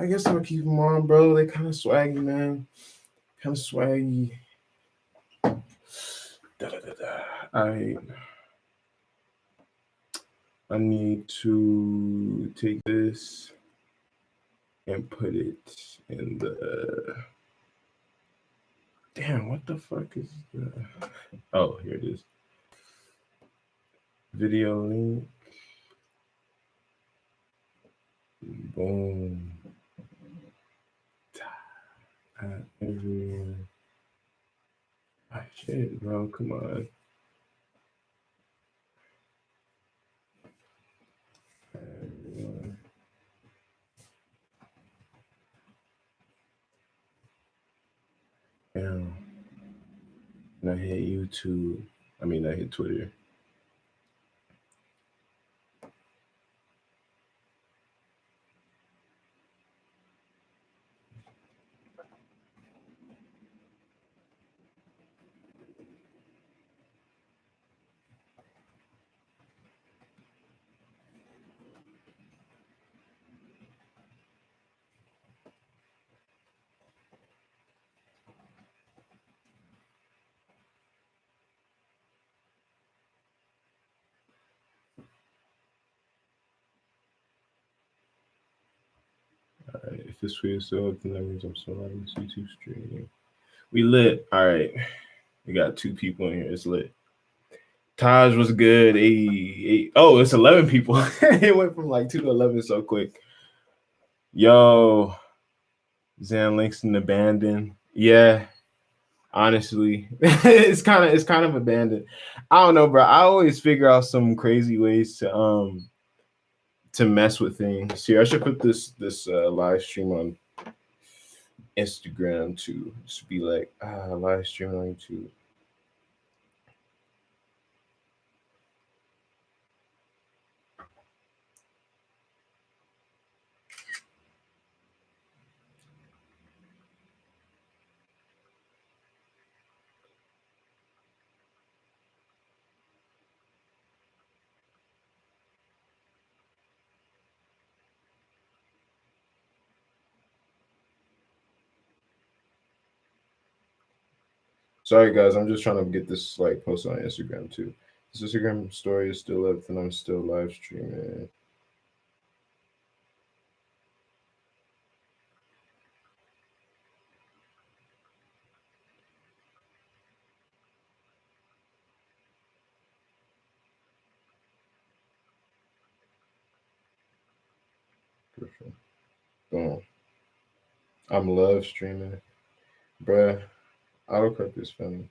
I guess I'll keep them on, bro. They kind of swaggy, man. Kind of swaggy. I need to take this and put it in the. Damn, what the fuck is the? Oh, here it is. Video link. Boom. Everywhere. Ah, shit, bro. Come on. Damn. And I hit YouTube. I mean, I hit Twitter. Alright, if this video is still up, then that means I'm still on this YouTube streaming. We lit. All right. We got 2 people in here. It's lit. Taj was good. Oh, it's 11 people. It went from like 2 to 11 so quick. Yo, Xan Langston abandoned. Yeah, honestly, it's kind of abandoned. I don't know, bro. I always figure out some crazy ways to mess with things. Here, I should put this live stream on Instagram too. Just be like, live stream on YouTube. Sorry guys, I'm just trying to get this like posted on Instagram too. This Instagram story is still up and I'm still live streaming. Perfect. Boom. I'm live streaming. Bruh, autocorrect is funny.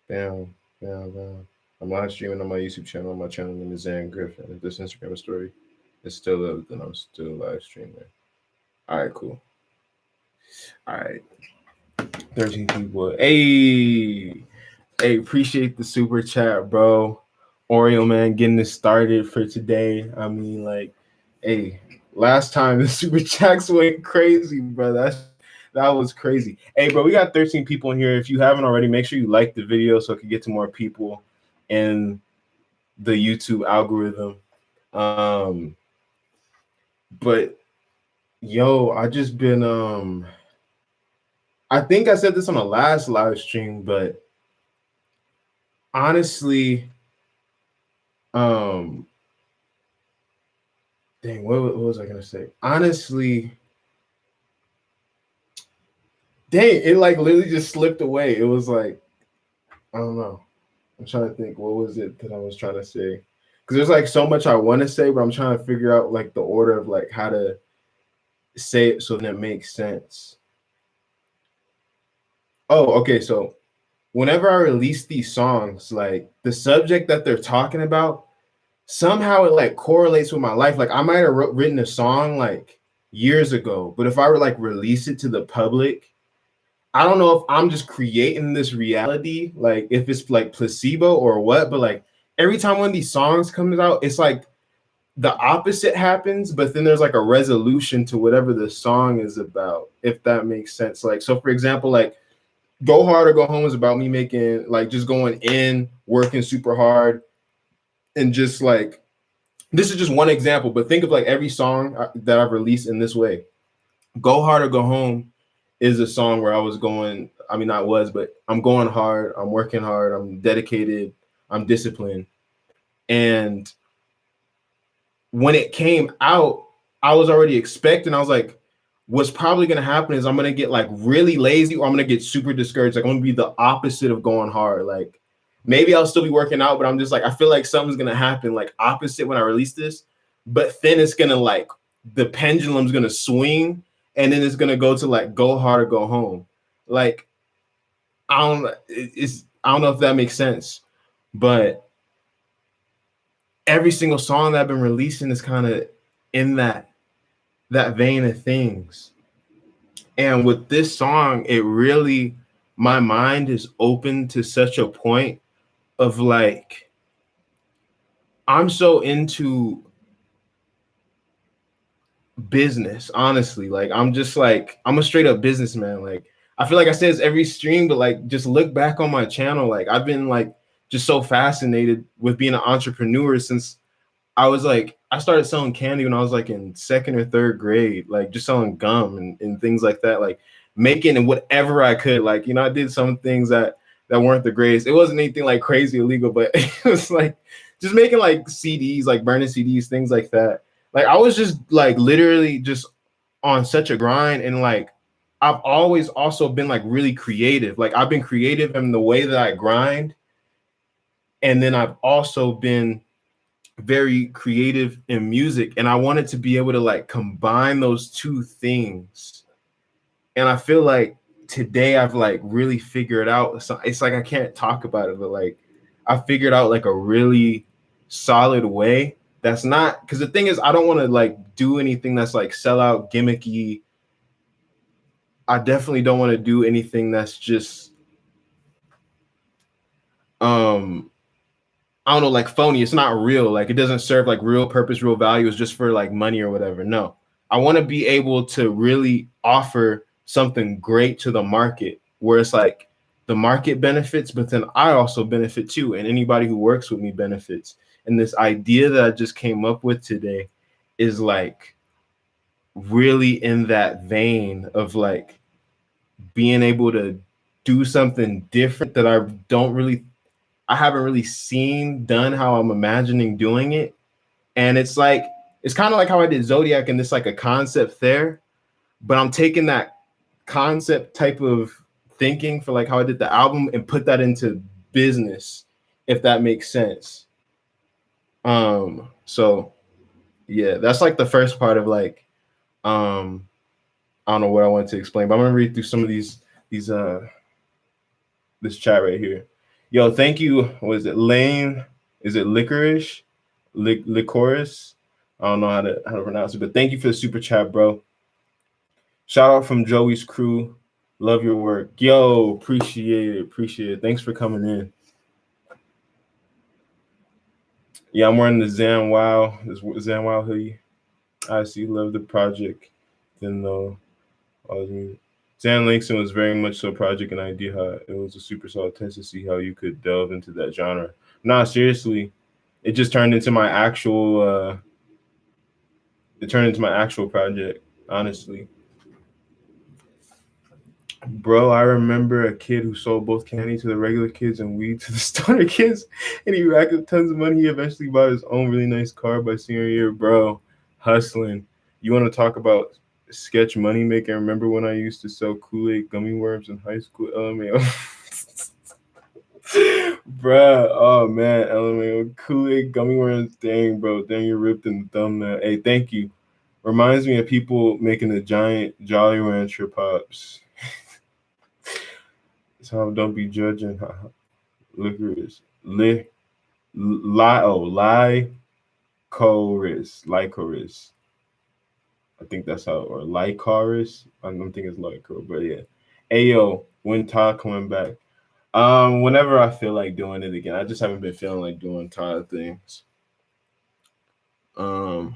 Bam, bam, bam. I'm live streaming on my YouTube channel. My channel name is Xan Griffin. If this Instagram story is still up, then I'm still live streaming. All right, cool. All right. 13 people. Hey, appreciate the super chat, bro. Oreo man getting this started for today. I mean, like, hey, last time the super chats went crazy, bro. That was crazy. Hey, bro, we got 13 people in here. If you haven't already, make sure you like the video so it can get to more people in the YouTube algorithm. But yo, I just been I think I said this on the last live stream, but honestly, dang, what was I gonna say? Honestly, dang, it like literally just slipped away. It was like, I don't know. I'm trying to think, what was it that I was trying to say? Because there's like so much I want to say, but I'm trying to figure out like the order of like how to say it so that it makes sense. Oh, okay. So whenever I release these songs, like the subject that they're talking about, somehow it like correlates with my life. Like I might have written a song like years ago, but if I were like release it to the public, I don't know if I'm just creating this reality, like if it's like placebo or what, but like every time one of these songs comes out, it's like the opposite happens, but then there's like a resolution to whatever the song is about, if that makes sense. Like, so for example, like Go Hard or Go Home is about me making like just going in, working super hard, and just like this is just one example, but think of like every song that I've released in this way. Go Hard or Go Home is a song where I was going, I mean, not was, but I'm going hard, I'm working hard, I'm dedicated, I'm disciplined. And when it came out, I was already expecting, I was like, what's probably going to happen is I'm going to get like really lazy, or I'm going to get super discouraged. Like I'm going to be the opposite of going hard. Like maybe I'll still be working out, but I'm just like, I feel like something's going to happen like opposite when I release this. But then it's going to like, the pendulum's going to swing, and then it's going to go to like Go Hard or Go Home. Like, I don't know if that makes sense, but every single song that I've been releasing is kind of in that vein of things. And with this song, it really, my mind is open to such a point of like, I'm so into business, honestly. Like, I'm just like, I'm a straight up businessman. Like, I feel like I say this every stream, but like, just look back on my channel. Like, I've been like, just so fascinated with being an entrepreneur since I was like, I started selling candy when I was like in second or third grade, like just selling gum and things like that, like making whatever I could. Like, you know, I did some things that weren't the greatest. It wasn't anything like crazy illegal, but it was like just making like CDs, like burning CDs, things like that. Like I was just like literally just on such a grind, and like I've always also been like really creative. Like I've been creative in the way that I grind, and then I've also been very creative in music, and I wanted to be able to like combine those two things. And I feel like today I've like really figured out, so it's like I can't talk about it, but like I figured out like a really solid way that's not, because the thing is I don't want to like do anything that's like sell out gimmicky. I definitely don't want to do anything that's just I don't know, like phony. It's not real. Like it doesn't serve like real purpose, real value. It's just for like money or whatever. No, I want to be able to really offer something great to the market where it's like the market benefits, but then I also benefit too. And anybody who works with me benefits. And this idea that I just came up with today is like really in that vein of like being able to do something different that I haven't really seen done how I'm imagining doing it. And it's like, it's kind of like how I did Zodiac, and it's like a concept there, but I'm taking that concept type of thinking for like how I did the album and put that into business, if that makes sense. So yeah, that's like the first part of like, I don't know what I wanted to explain, but I'm gonna read through some of these this chat right here. Yo, thank you. What is it? Lane? Is it licorice? Licorice? I don't know how to pronounce it, but thank you for the super chat, bro. Shout out from Joey's crew. Love your work. Yo, appreciate it. Appreciate it. Thanks for coming in. Yeah, I'm wearing the Xan Wow. This Xan Wow hoodie. I see. Love the project. Then though, Xan Langston was very much so project and idea. It was a super solid test to see how you could delve into that genre. Nah, seriously, it just turned into my actual. It turned into my actual project. Honestly, bro, I remember a kid who sold both candy to the regular kids and weed to the stoner kids, and he racked up tons of money. He eventually bought his own really nice car by senior year, bro. Hustling. You want to talk about sketch money making? Remember when I used to sell Kool-Aid gummy worms in high school? LMAO. Bruh, oh man, LMAO. Kool-Aid gummy worms. Dang, bro. Dang, you're ripped in the thumbnail. Hey, thank you. Reminds me of people making a giant Jolly Rancher pops. So don't be judging. Licorice. Licorice. Licorice. I think that's how, or Licorice. I don't think it's Licorice, but yeah. Ayo, when Todd coming back? Whenever I feel like doing it again. I just haven't been feeling like doing Todd things. Ayo,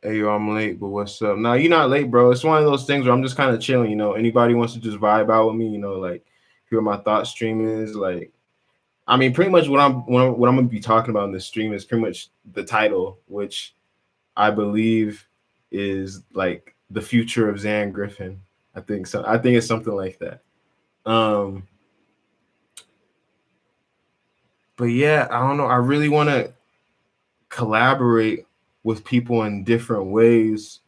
I'm late, but what's up? Nah, you're not late, bro. It's one of those things where I'm just kind of chilling, you know. Anybody wants to just vibe out with me, you know, like hear my thought stream is like I mean, pretty much what I'm gonna be talking about in this stream is pretty much the title, which I believe is like the future of Xan Griffin. I think so. I think it's something like that. Um, but yeah, I don't know. I really want to collaborate with people in different ways.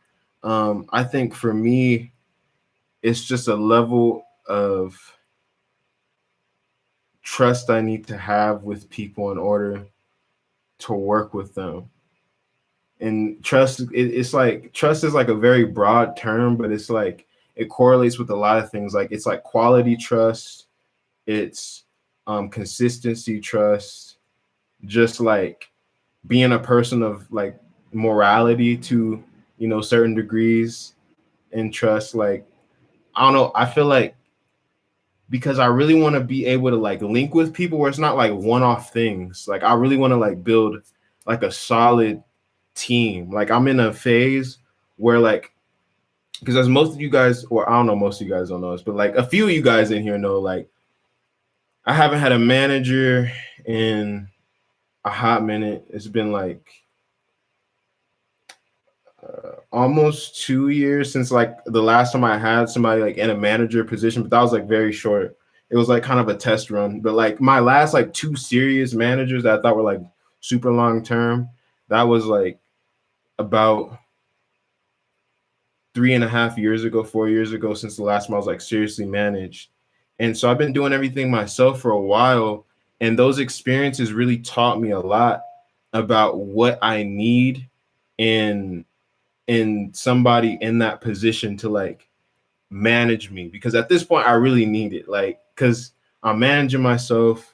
I think for me, it's just a level of trust I need to have with people in order to work with them. And trust, it's like trust is like a very broad term, but it's like it correlates with a lot of things. Like it's like quality trust, it's consistency trust, just like being a person of like morality to certain degrees, and trust. Like I don't know, I feel like because I really want to be able to like link with people where it's not like one-off things. Like I really want to like build like a solid team. Like I'm in a phase where like, because as most of you guys, or I don't know, most of you guys don't know this, but like a few of you guys in here know, like I haven't had a manager in a hot minute. It's been like almost 2 years since like the last time I had somebody like in a manager position, but that was like very short. It was like kind of a test run. But like my last like two serious managers that I thought were like super long term, that was like about 3.5 years ago, 4 years ago, since the last time I was like seriously managed. And so I've been doing everything myself for a while. And those experiences really taught me a lot about what I need in somebody in that position to like manage me, because at this point I really need it, like because I'm managing myself,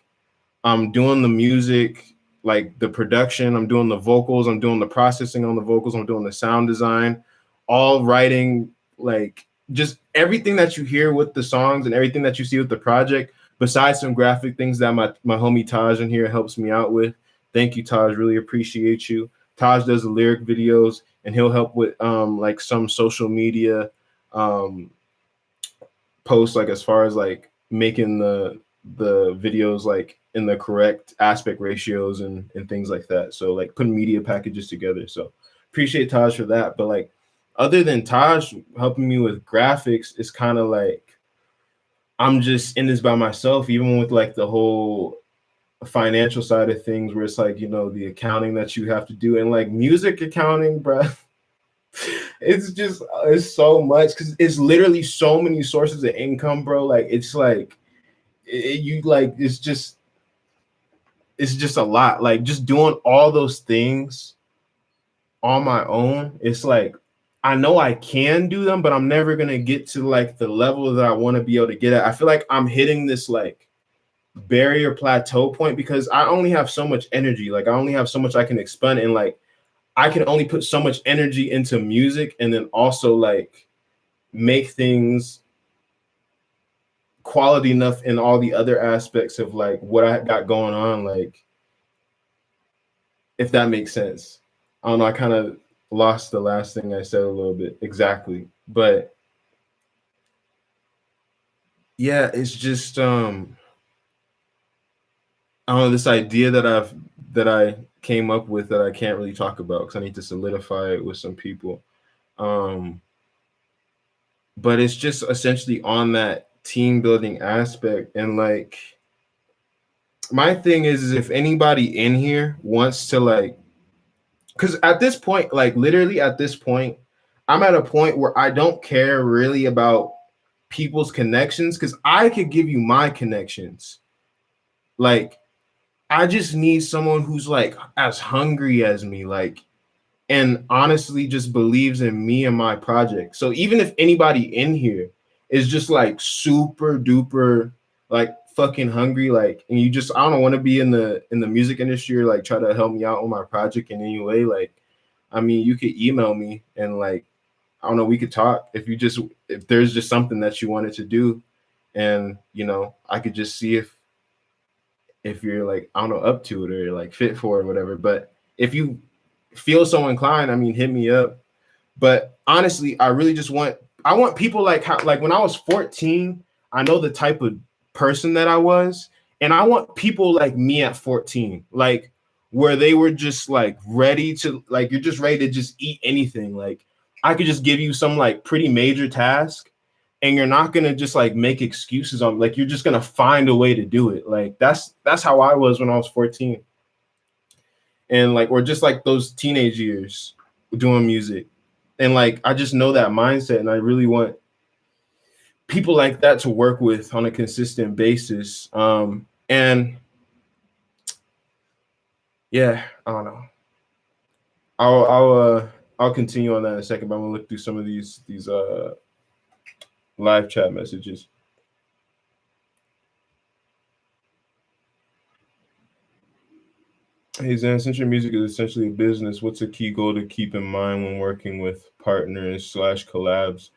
I'm doing the music, like the production, I'm doing the vocals, I'm doing the processing on the vocals, I'm doing the sound design, all writing, like just everything that you hear with the songs and everything that you see with the project, besides some graphic things that my homie Taj in here helps me out with. Thank you, Taj. Really appreciate you. Taj does the lyric videos and he'll help with like some social media um posts, like as far as like making the videos like in the correct aspect ratios and things like that. So like putting media packages together. So appreciate Taj for that. But like other than Taj helping me with graphics, it's kind of like I'm just in this by myself, even with like the whole financial side of things, where it's like, the accounting that you have to do, and like music accounting, bro. It's so much, because it's literally so many sources of income, bro. Like it's like you like it's just a lot. Like just doing all those things on my own, it's like I know I can do them, but I'm never gonna get to like the level that I want to be able to get at. I feel like I'm hitting this like barrier plateau point, because I only have so much energy. Like I only have so much I can expend, and like I can only put so much energy into music, and then also like make things quality enough in all the other aspects of like what I got going on. Like, if that makes sense. I don't know. I kind of lost the last thing I said a little bit exactly, but yeah, it's just I don't know, this idea that I came up with that I can't really talk about because I need to solidify it with some people. Um, but it's just essentially on that team building aspect. And like my thing is if anybody in here wants to like, because at this point, like literally at this point, I'm at a point where I don't care really about people's connections, because I could give you my connections. Like I just need someone who's like as hungry as me, like, and honestly just believes in me and my project. So even if anybody in here is just like super duper like fucking hungry, like, and you just, I don't want to be in the music industry or like try to help me out on my project in any way, like, I mean, you could email me and like, I don't know, we could talk if there's just something that you wanted to do, and I could just see if you're like, I don't know, up to it or like fit for it or whatever. But if you feel so inclined, I mean, hit me up. But honestly, I really just I want people like how, like when I was 14, I know the type of person that I was, And I want people like me at 14, like where they were just like ready to, like, you're just ready to just eat anything. Like I could just give you some like pretty major task and you're not gonna just like make excuses on, like, you're just gonna find a way to do it. Like that's how I was when I was 14. And like, or just like those teenage years doing music. And like I just know that mindset, and I really want people like that to work with on a consistent basis. And yeah, I don't know. I'll continue on that in a second, but I'm gonna look through some of these live chat messages. Hey Zan, since your music is essentially a business, what's a key goal to keep in mind when working with partners slash collabs?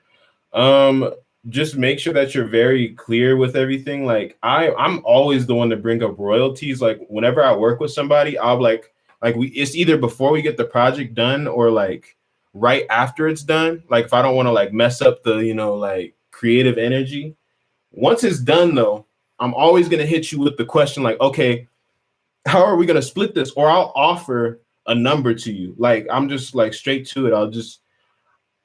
Um, just make sure that you're very clear with everything. Like I'm always the one to bring up royalties. Like whenever I work with somebody, I'll be like we it's either before we get the project done or like right after it's done. Like if I don't want to like mess up the, like creative energy. Once it's done though, I'm always gonna hit you with the question like, okay, how are we gonna split this? Or I'll offer a number to you. Like I'm just like straight to it.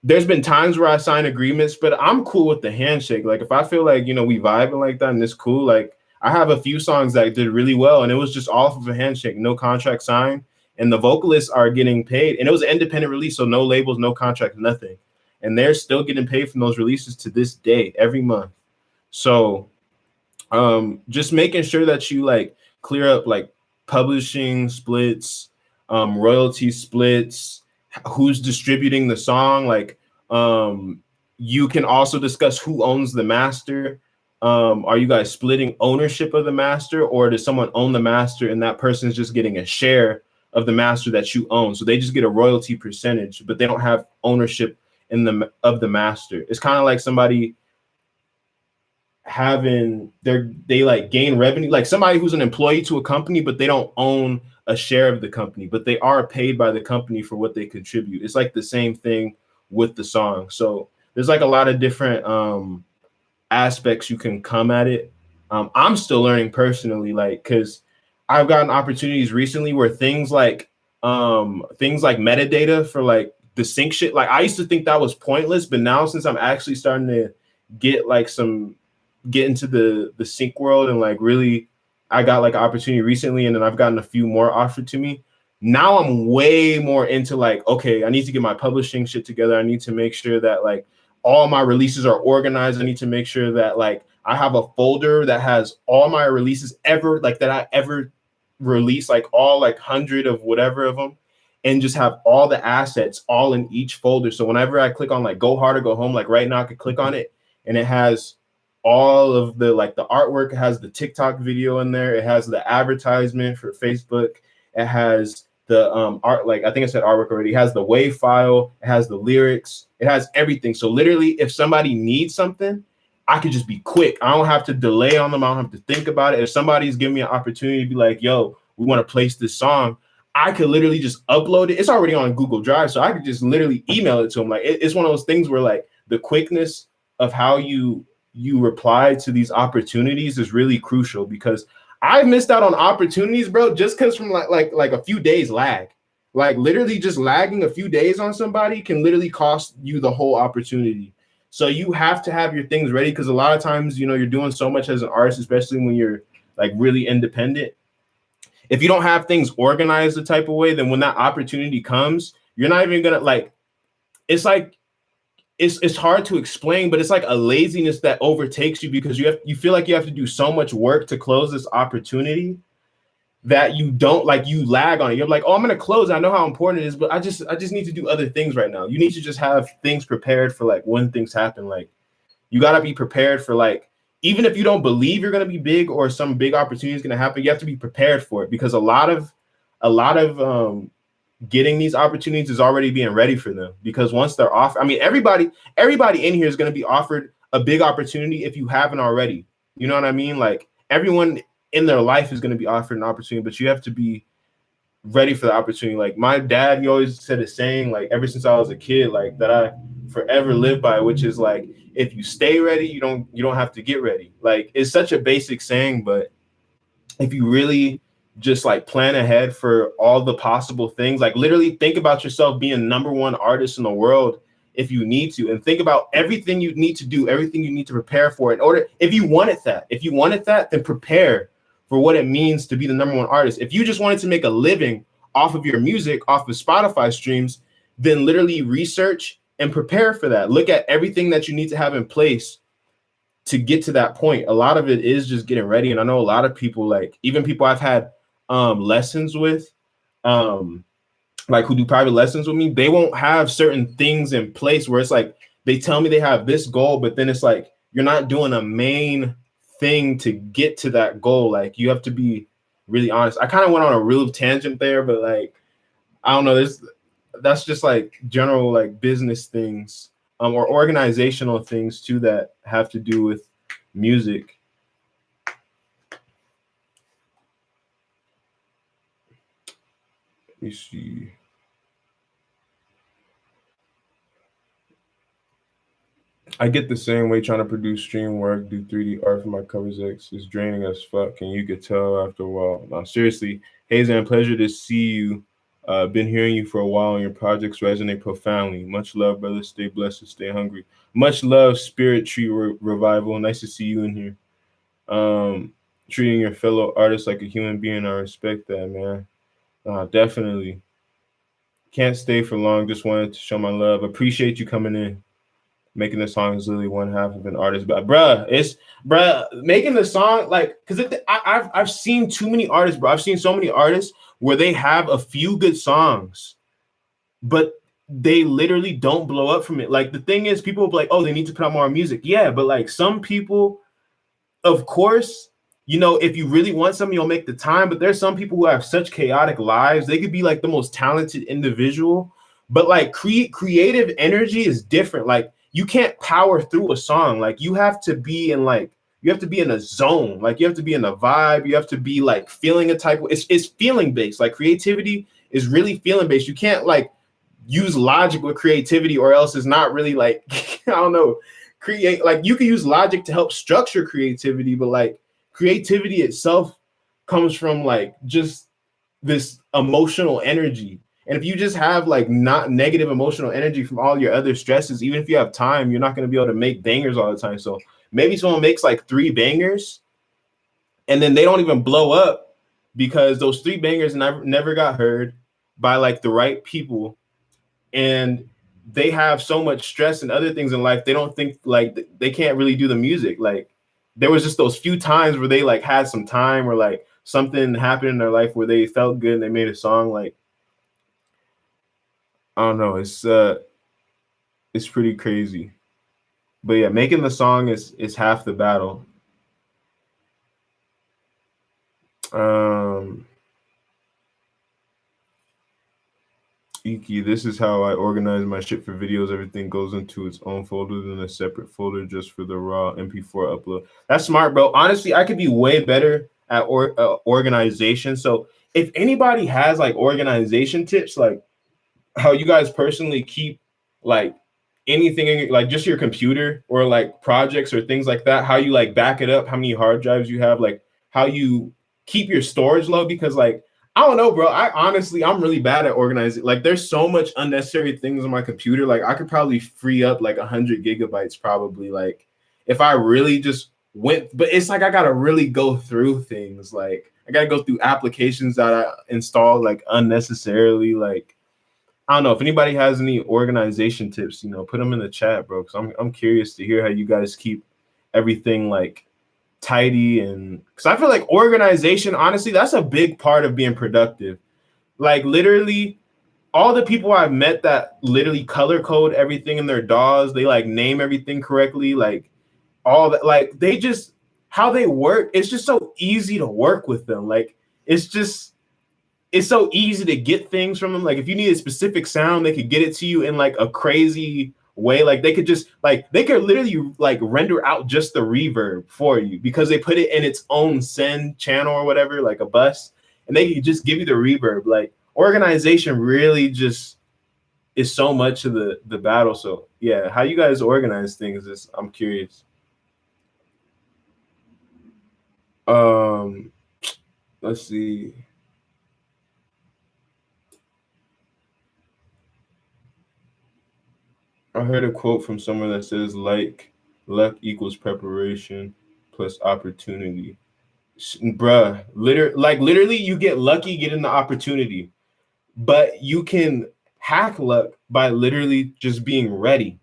There's been times where I sign agreements, but I'm cool with the handshake. Like if I feel like, we vibing like that and it's cool, like I have a few songs that did really well and it was just off of a handshake, no contract signed, and the vocalists are getting paid. And it was an independent release, so no labels, no contract, nothing. And they're still getting paid from those releases to this day, every month. So just making sure that you like clear up like publishing splits, royalty splits, who's distributing the song. Like you can also discuss who owns the master. Are you guys splitting ownership of the master, or does someone own the master and that person's just getting a share of the master that you own? So they just get a royalty percentage, but they don't have ownership of the master. It's kind of like somebody they like gain revenue, like somebody who's an employee to a company, but they don't own a share of the company, but they are paid by the company for what they contribute. It's like the same thing with the song. So there's like a lot of different aspects you can come at it. I'm still learning personally, like, because I've gotten opportunities recently where things like metadata for like the sync shit, like I used to think that was pointless, but now since I'm actually starting to get like get into the sync world, and like really I got like an opportunity recently, and then I've gotten a few more offered to me. Now I'm way more into like, okay, I need to get my publishing shit together. I need to make sure that like all my releases are organized. I need to make sure that like I have a folder that has all my releases ever, like that I ever released, like all like 100 of whatever of them, and just have all the assets all in each folder. So whenever I click on like go hard or go home, like right now I could click on it and it has all of the like the artwork. It has the TikTok video in there. It has the advertisement for Facebook. It has the art, like I think I said artwork already. It has the WAV file. It has the lyrics. It has everything. So literally, if somebody needs something, I could just be quick. I don't have to delay on them. I don't have to think about it. If somebody's giving me an opportunity to be like, yo, we want to place this song, I could literally just upload it. It's already on Google Drive, so I could just literally email it to them. Like it's one of those things where like the quickness of how you reply to these opportunities is really crucial, because I missed out on opportunities, bro, just because from like a few days lag. Like literally just lagging a few days on somebody can literally cost you the whole opportunity. So you have to have your things ready, because a lot of times, you're doing so much as an artist, especially when you're like really independent. If you don't have things organized the type of way, then when that opportunity comes, you're not even gonna like, it's like it's hard to explain, but it's like a laziness that overtakes you, because you feel like you have to do so much work to close this opportunity that you don't, like, you lag on it. You're like, oh, I'm gonna close. I know how important it is, but I just need to do other things right now. You need to just have things prepared for like when things happen. Like you gotta be prepared for like, even if you don't believe you're gonna be big or some big opportunity is gonna happen, you have to be prepared for it, because a lot of getting these opportunities is already being ready for them, because once they're off, I mean, everybody in here is going to be offered a big opportunity if you haven't already. You know what I mean? Like everyone in their life is going to be offered an opportunity, but you have to be ready for the opportunity. Like my dad, he always said a saying, like ever since I was a kid, like that I forever live by, which is like, if you stay ready, you don't have to get ready. Like it's such a basic saying, but if you really just like plan ahead for all the possible things, like literally think about yourself being number one artist in the world if you need to, and think about everything you need to do, everything you need to prepare for in order. If you wanted that, then prepare for what it means to be the number one artist. If you just wanted to make a living off of your music, off of Spotify streams, then literally research and prepare for that. Look at everything that you need to have in place to get to that point. A lot of it is just getting ready. And I know a lot of people, like even people I've had lessons with, like who do private lessons with me, they won't have certain things in place where it's like they tell me they have this goal, but then it's like you're not doing a main thing to get to that goal. Like you have to be really honest. I kind of went on a real tangent there, but like I don't know, that's just like general like business things or organizational things too that have to do with music. Let me see. I get the same way trying to produce stream work, do 3D art for my covers X is draining as fuck, and you could tell after a while. Now, seriously, Hazan, pleasure to see you. Been hearing you for a while, and your projects resonate profoundly. Much love, brother. Stay blessed and stay hungry. Much love, Spirit Tree Revival. Nice to see you in here. Treating your fellow artists like a human being, I respect that, man. Definitely. Can't stay for long. Just wanted to show my love. Appreciate you coming in. Making the song is literally one half of an artist, but making the song like because I've seen too many artists, bro. I've seen so many artists where they have a few good songs, but they literally don't blow up from it. Like the thing is, people will be like, oh, they need to put out more music. Yeah, but like some people, of course, you know, if you really want something, you'll make the time. But there's some people who have such chaotic lives. They could be like the most talented individual, but like creative energy is different. Like you can't power through a song. Like you have to be in a zone. Like you have to be in a vibe. You have to be like feeling a type of, it's feeling based. Like creativity is really feeling based. You can't like use logic with creativity or else it's not really like, I don't know, create. Like you can use logic to help structure creativity, but like creativity itself comes from like just this emotional energy. And if you just have like not negative emotional energy from all your other stresses, even if you have time, you're not going to be able to make bangers all the time. So maybe someone makes like 3 bangers and then they don't even blow up because those 3 bangers never got heard by like the right people. And they have so much stress and other things in life. They don't think like they can't really do the music. Like there was just those few times where they like had some time or like something happened in their life where they felt good and they made a song. Like I don't know, it's pretty crazy. But yeah, making the song is half the battle. Iki, this is how I organize my shit for videos. Everything goes into its own folder, then a separate folder just for the raw MP4 upload. That's smart, bro. Honestly, I could be way better at organization. So if anybody has like organization tips, like how you guys personally keep like anything in like just your computer or like projects or things like that, how you like back it up, how many hard drives you have, like how you keep your storage low, because like I don't know, bro. I'm really bad at organizing. Like there's so much unnecessary things on my computer. Like I could probably free up like 100 gigabytes probably, like if I really just went, but it's like I gotta really go through things. Like I gotta go through applications that I installed like unnecessarily. Like I don't know if anybody has any organization tips, you know, put them in the chat, bro. Because I'm curious to hear how you guys keep everything like tidy. And because I feel like organization, honestly, that's a big part of being productive. Like literally all the people I've met that literally color code everything in their DAWs, they like name everything correctly, like all that, like they just how they work, it's just so easy to work with them. Like it's so easy to get things from them. Like if you need a specific sound, they could get it to you in like a crazy way. Like they could just like they could literally like render out just the reverb for you because they put it in its own send channel or whatever, like a bus, and they could just give you the reverb. Like organization really just is so much of the battle. So yeah, how you guys organize things is I'm curious. Um let's see. I heard a quote from someone that says, like, luck equals preparation plus opportunity. Bruh, literally, you get lucky getting the opportunity, but you can hack luck by literally just being ready.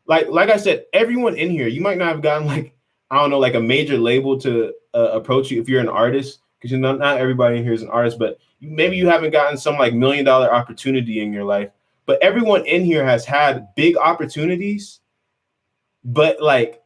Like I said, everyone in here, you might not have gotten like, I don't know, like a major label to approach you if you're an artist, because you know not everybody in here is an artist, but maybe you haven't gotten some like $1 million opportunity in your life. But everyone in here has had big opportunities, but like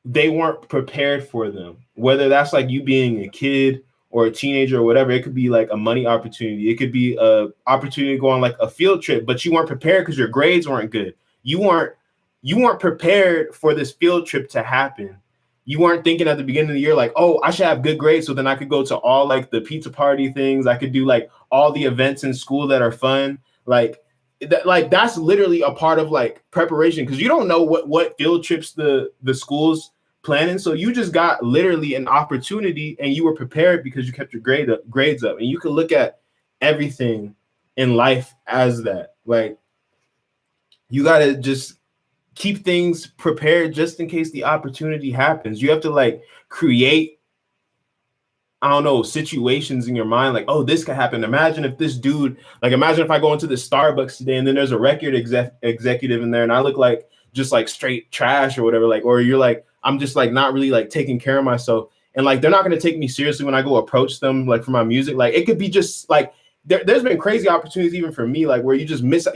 they weren't prepared for them. Whether that's like you being a kid or a teenager or whatever, it could be like a money opportunity. It could be a opportunity to go on like a field trip, but you weren't prepared because your grades weren't good. You weren't prepared for this field trip to happen. You weren't thinking at the beginning of the year like, oh, I should have good grades so then I could go to all like the pizza party things. I could do like all the events in school that are fun. Like that's literally a part of like preparation, because you don't know what field trips the schools planning. So you just got literally an opportunity and you were prepared because you kept your grades up. And you can look at everything in life as that. Like, you got to just keep things prepared just in case the opportunity happens. You have to like create, I don't know, situations in your mind like, oh, this could happen. Imagine if this dude, like, imagine if I go into the Starbucks today and then there's a record executive in there and I look like just like straight trash or whatever, like, or you're like, I'm just like not really like taking care of myself. And like, they're not going to take me seriously when I go approach them, like for my music. Like, it could be just like, there's been crazy opportunities even for me, like where you just miss,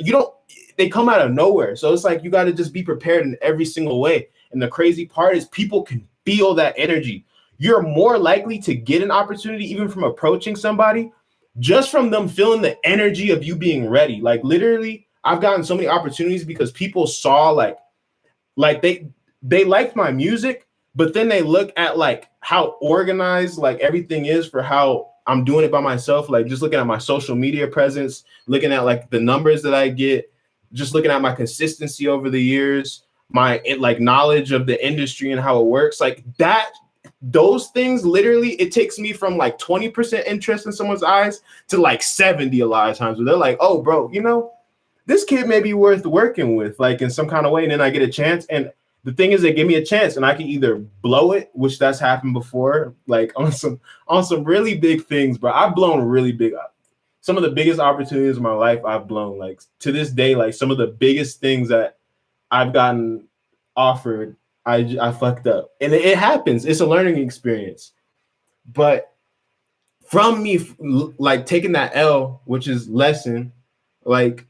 they come out of nowhere. So it's like, you got to just be prepared in every single way. And the crazy part is people can feel that energy. You're more likely to get an opportunity even from approaching somebody just from them feeling the energy of you being ready. Like, literally, I've gotten so many opportunities because people saw like they liked my music, but then they look at like how organized like everything is for how I'm doing it by myself. Like, just looking at my social media presence, looking at like the numbers that I get, just looking at my consistency over the years, my like knowledge of the industry and how it works, like that. Those things, literally, it takes me from like 20% interest in someone's eyes to like 70 a lot of times, where they're like, oh, bro, this kid may be worth working with, like in some kind of way. And then I get a chance. And the thing is, they give me a chance and I can either blow it, which that's happened before, like on some really big things, bro. I've blown really big up. Some of the biggest opportunities in my life I've blown. Like, to this day, like some of the biggest things that I've gotten offered, I fucked up. And it happens. It's a learning experience. But from me, like taking that L, which is lesson, like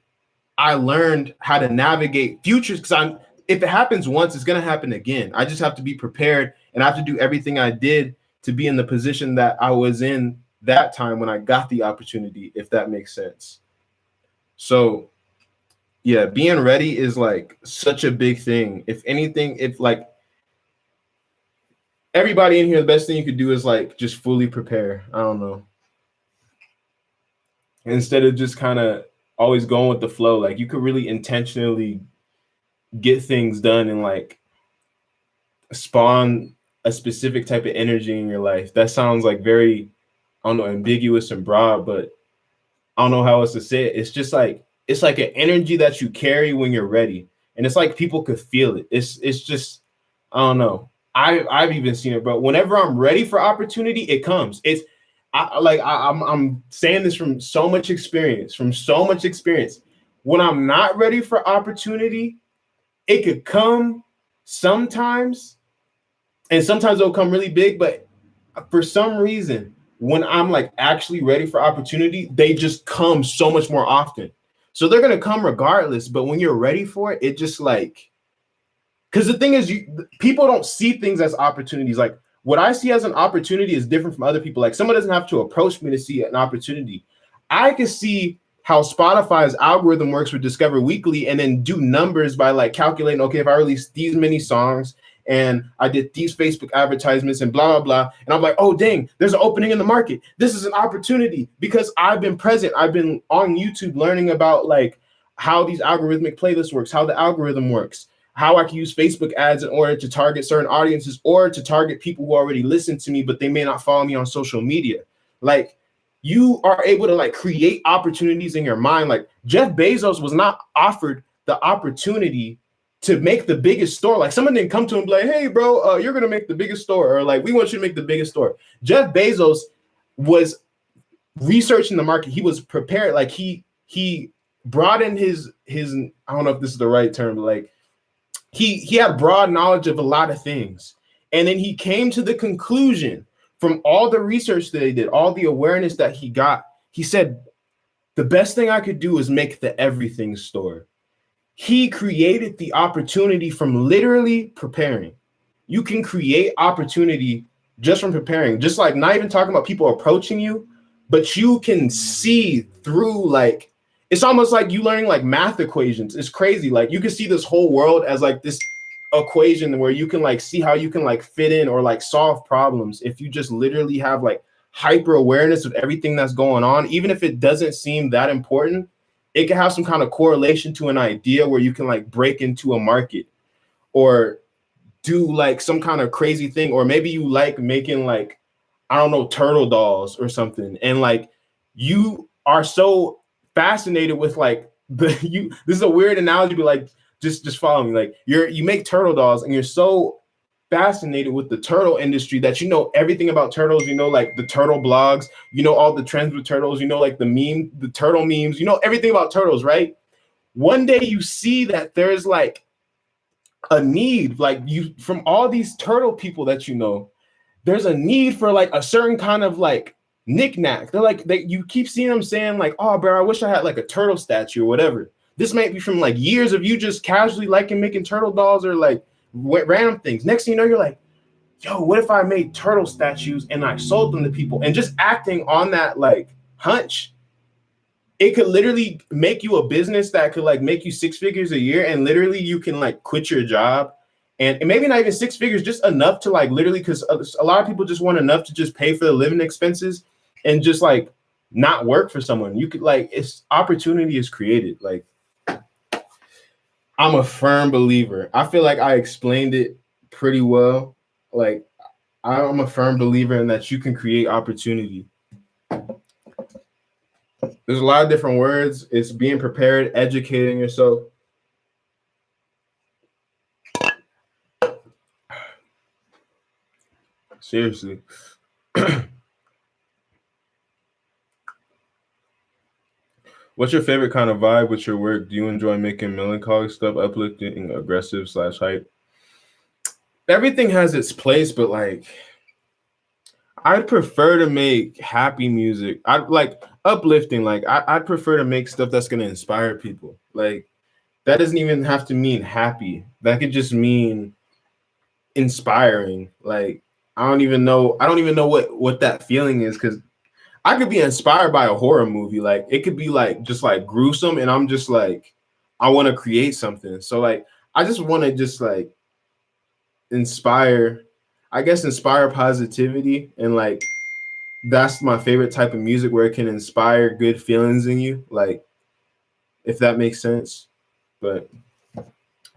I learned how to navigate futures, because if it happens once, it's going to happen again. I just have to be prepared, and I have to do everything I did to be in the position that I was in that time when I got the opportunity, if that makes sense. So yeah, being ready is like such a big thing. If anything, if like everybody in here, the best thing you could do is like just fully prepare. I don't know. Instead of just kind of always going with the flow, like you could really intentionally get things done and like spawn a specific type of energy in your life. That sounds like very, I don't know, ambiguous and broad, but I don't know how else to say it. It's just like, it's like an energy that you carry when you're ready. And it's like people could feel it. It's just, I don't know. I've even seen it, but whenever I'm ready for opportunity, it comes. I'm saying this from so much experience, When I'm not ready for opportunity, it could come sometimes, and sometimes it'll come really big, but for some reason, when I'm like actually ready for opportunity, they just come so much more often. So they're going to come regardless, but when you're ready for it, it just like, because the thing is, people don't see things as opportunities. Like, what I see as an opportunity is different from other people. Like, someone doesn't have to approach me to see an opportunity. I can see how Spotify's algorithm works with Discover Weekly and then do numbers by like calculating, okay, if I release these many songs and I did these Facebook advertisements and blah, blah, blah. And I'm like, oh, dang, there's an opening in the market. This is an opportunity, because I've been present. I've been on YouTube learning about like how these algorithmic playlists works, how the algorithm works, how I can use Facebook ads in order to target certain audiences or to target people who already listen to me, but they may not follow me on social media. Like, you are able to like create opportunities in your mind. Like Jeff Bezos was not offered the opportunity to make the biggest store. Like someone didn't come to him and be like, hey bro, you're gonna make the biggest store, or like we want you to make the biggest store. Jeff Bezos was researching the market. He was prepared. Like he brought in his I don't know if this is the right term, but like he had broad knowledge of a lot of things. And then he came to the conclusion from all the research that he did, all the awareness that he got, he said, the best thing I could do is make the everything store. He created the opportunity from literally preparing. You can create opportunity just from preparing, just like not even talking about people approaching you, but you can see through, like, it's almost like you learning like math equations. It's crazy. Like you can see this whole world as like this equation where you can like see how you can like fit in or like solve problems if you just literally have like hyper awareness of everything that's going on. Even if it doesn't seem that important, it can have some kind of correlation to an idea where you can like break into a market or do like some kind of crazy thing. Or maybe you like making like, I don't know, turtle dolls or something, and like you are so fascinated with like this is a weird analogy, but like just follow me. Like you make turtle dolls and you're so fascinated with the turtle industry that you know everything about turtles. You know, like the turtle blogs, you know, all the trends with turtles, you know, like the turtle memes, you know, everything about turtles, right? One day you see that there's like a need, like you, from all these turtle people that you know, there's a need for like a certain kind of like knickknack. They're like, you keep seeing them saying like, oh bro, I wish I had like a turtle statue or whatever. This might be from like years of you just casually liking making turtle dolls or like random things. Next thing you know, you're like, yo, what if I made turtle statues and I sold them to people? And just acting on that like hunch, it could literally make you a business that could like make you 6 figures a year, and literally you can like quit your job and maybe not even 6 figures, just enough to like literally, because a lot of people just want enough to just pay for the living expenses and just like not work for someone. You could like, it's opportunity is created. Like I'm a firm believer. I feel like I explained it pretty well. Like I'm a firm believer in that you can create opportunity. There's a lot of different words. It's being prepared, educating yourself. Seriously. What's your favorite kind of vibe with your work? Do you enjoy making melancholy stuff, uplifting, aggressive / hype? Everything has its place, but like I'd prefer to make happy music. I like uplifting. Like I'd prefer to make stuff that's gonna inspire people. Like that doesn't even have to mean happy. That could just mean inspiring. Like I don't even know what that feeling is, because I could be inspired by a horror movie. Like it could be like just like gruesome, and I'm just like, I want to create something. So like I just want to just like inspire, I guess inspire positivity, and like that's my favorite type of music, where it can inspire good feelings in you. Like if that makes sense. But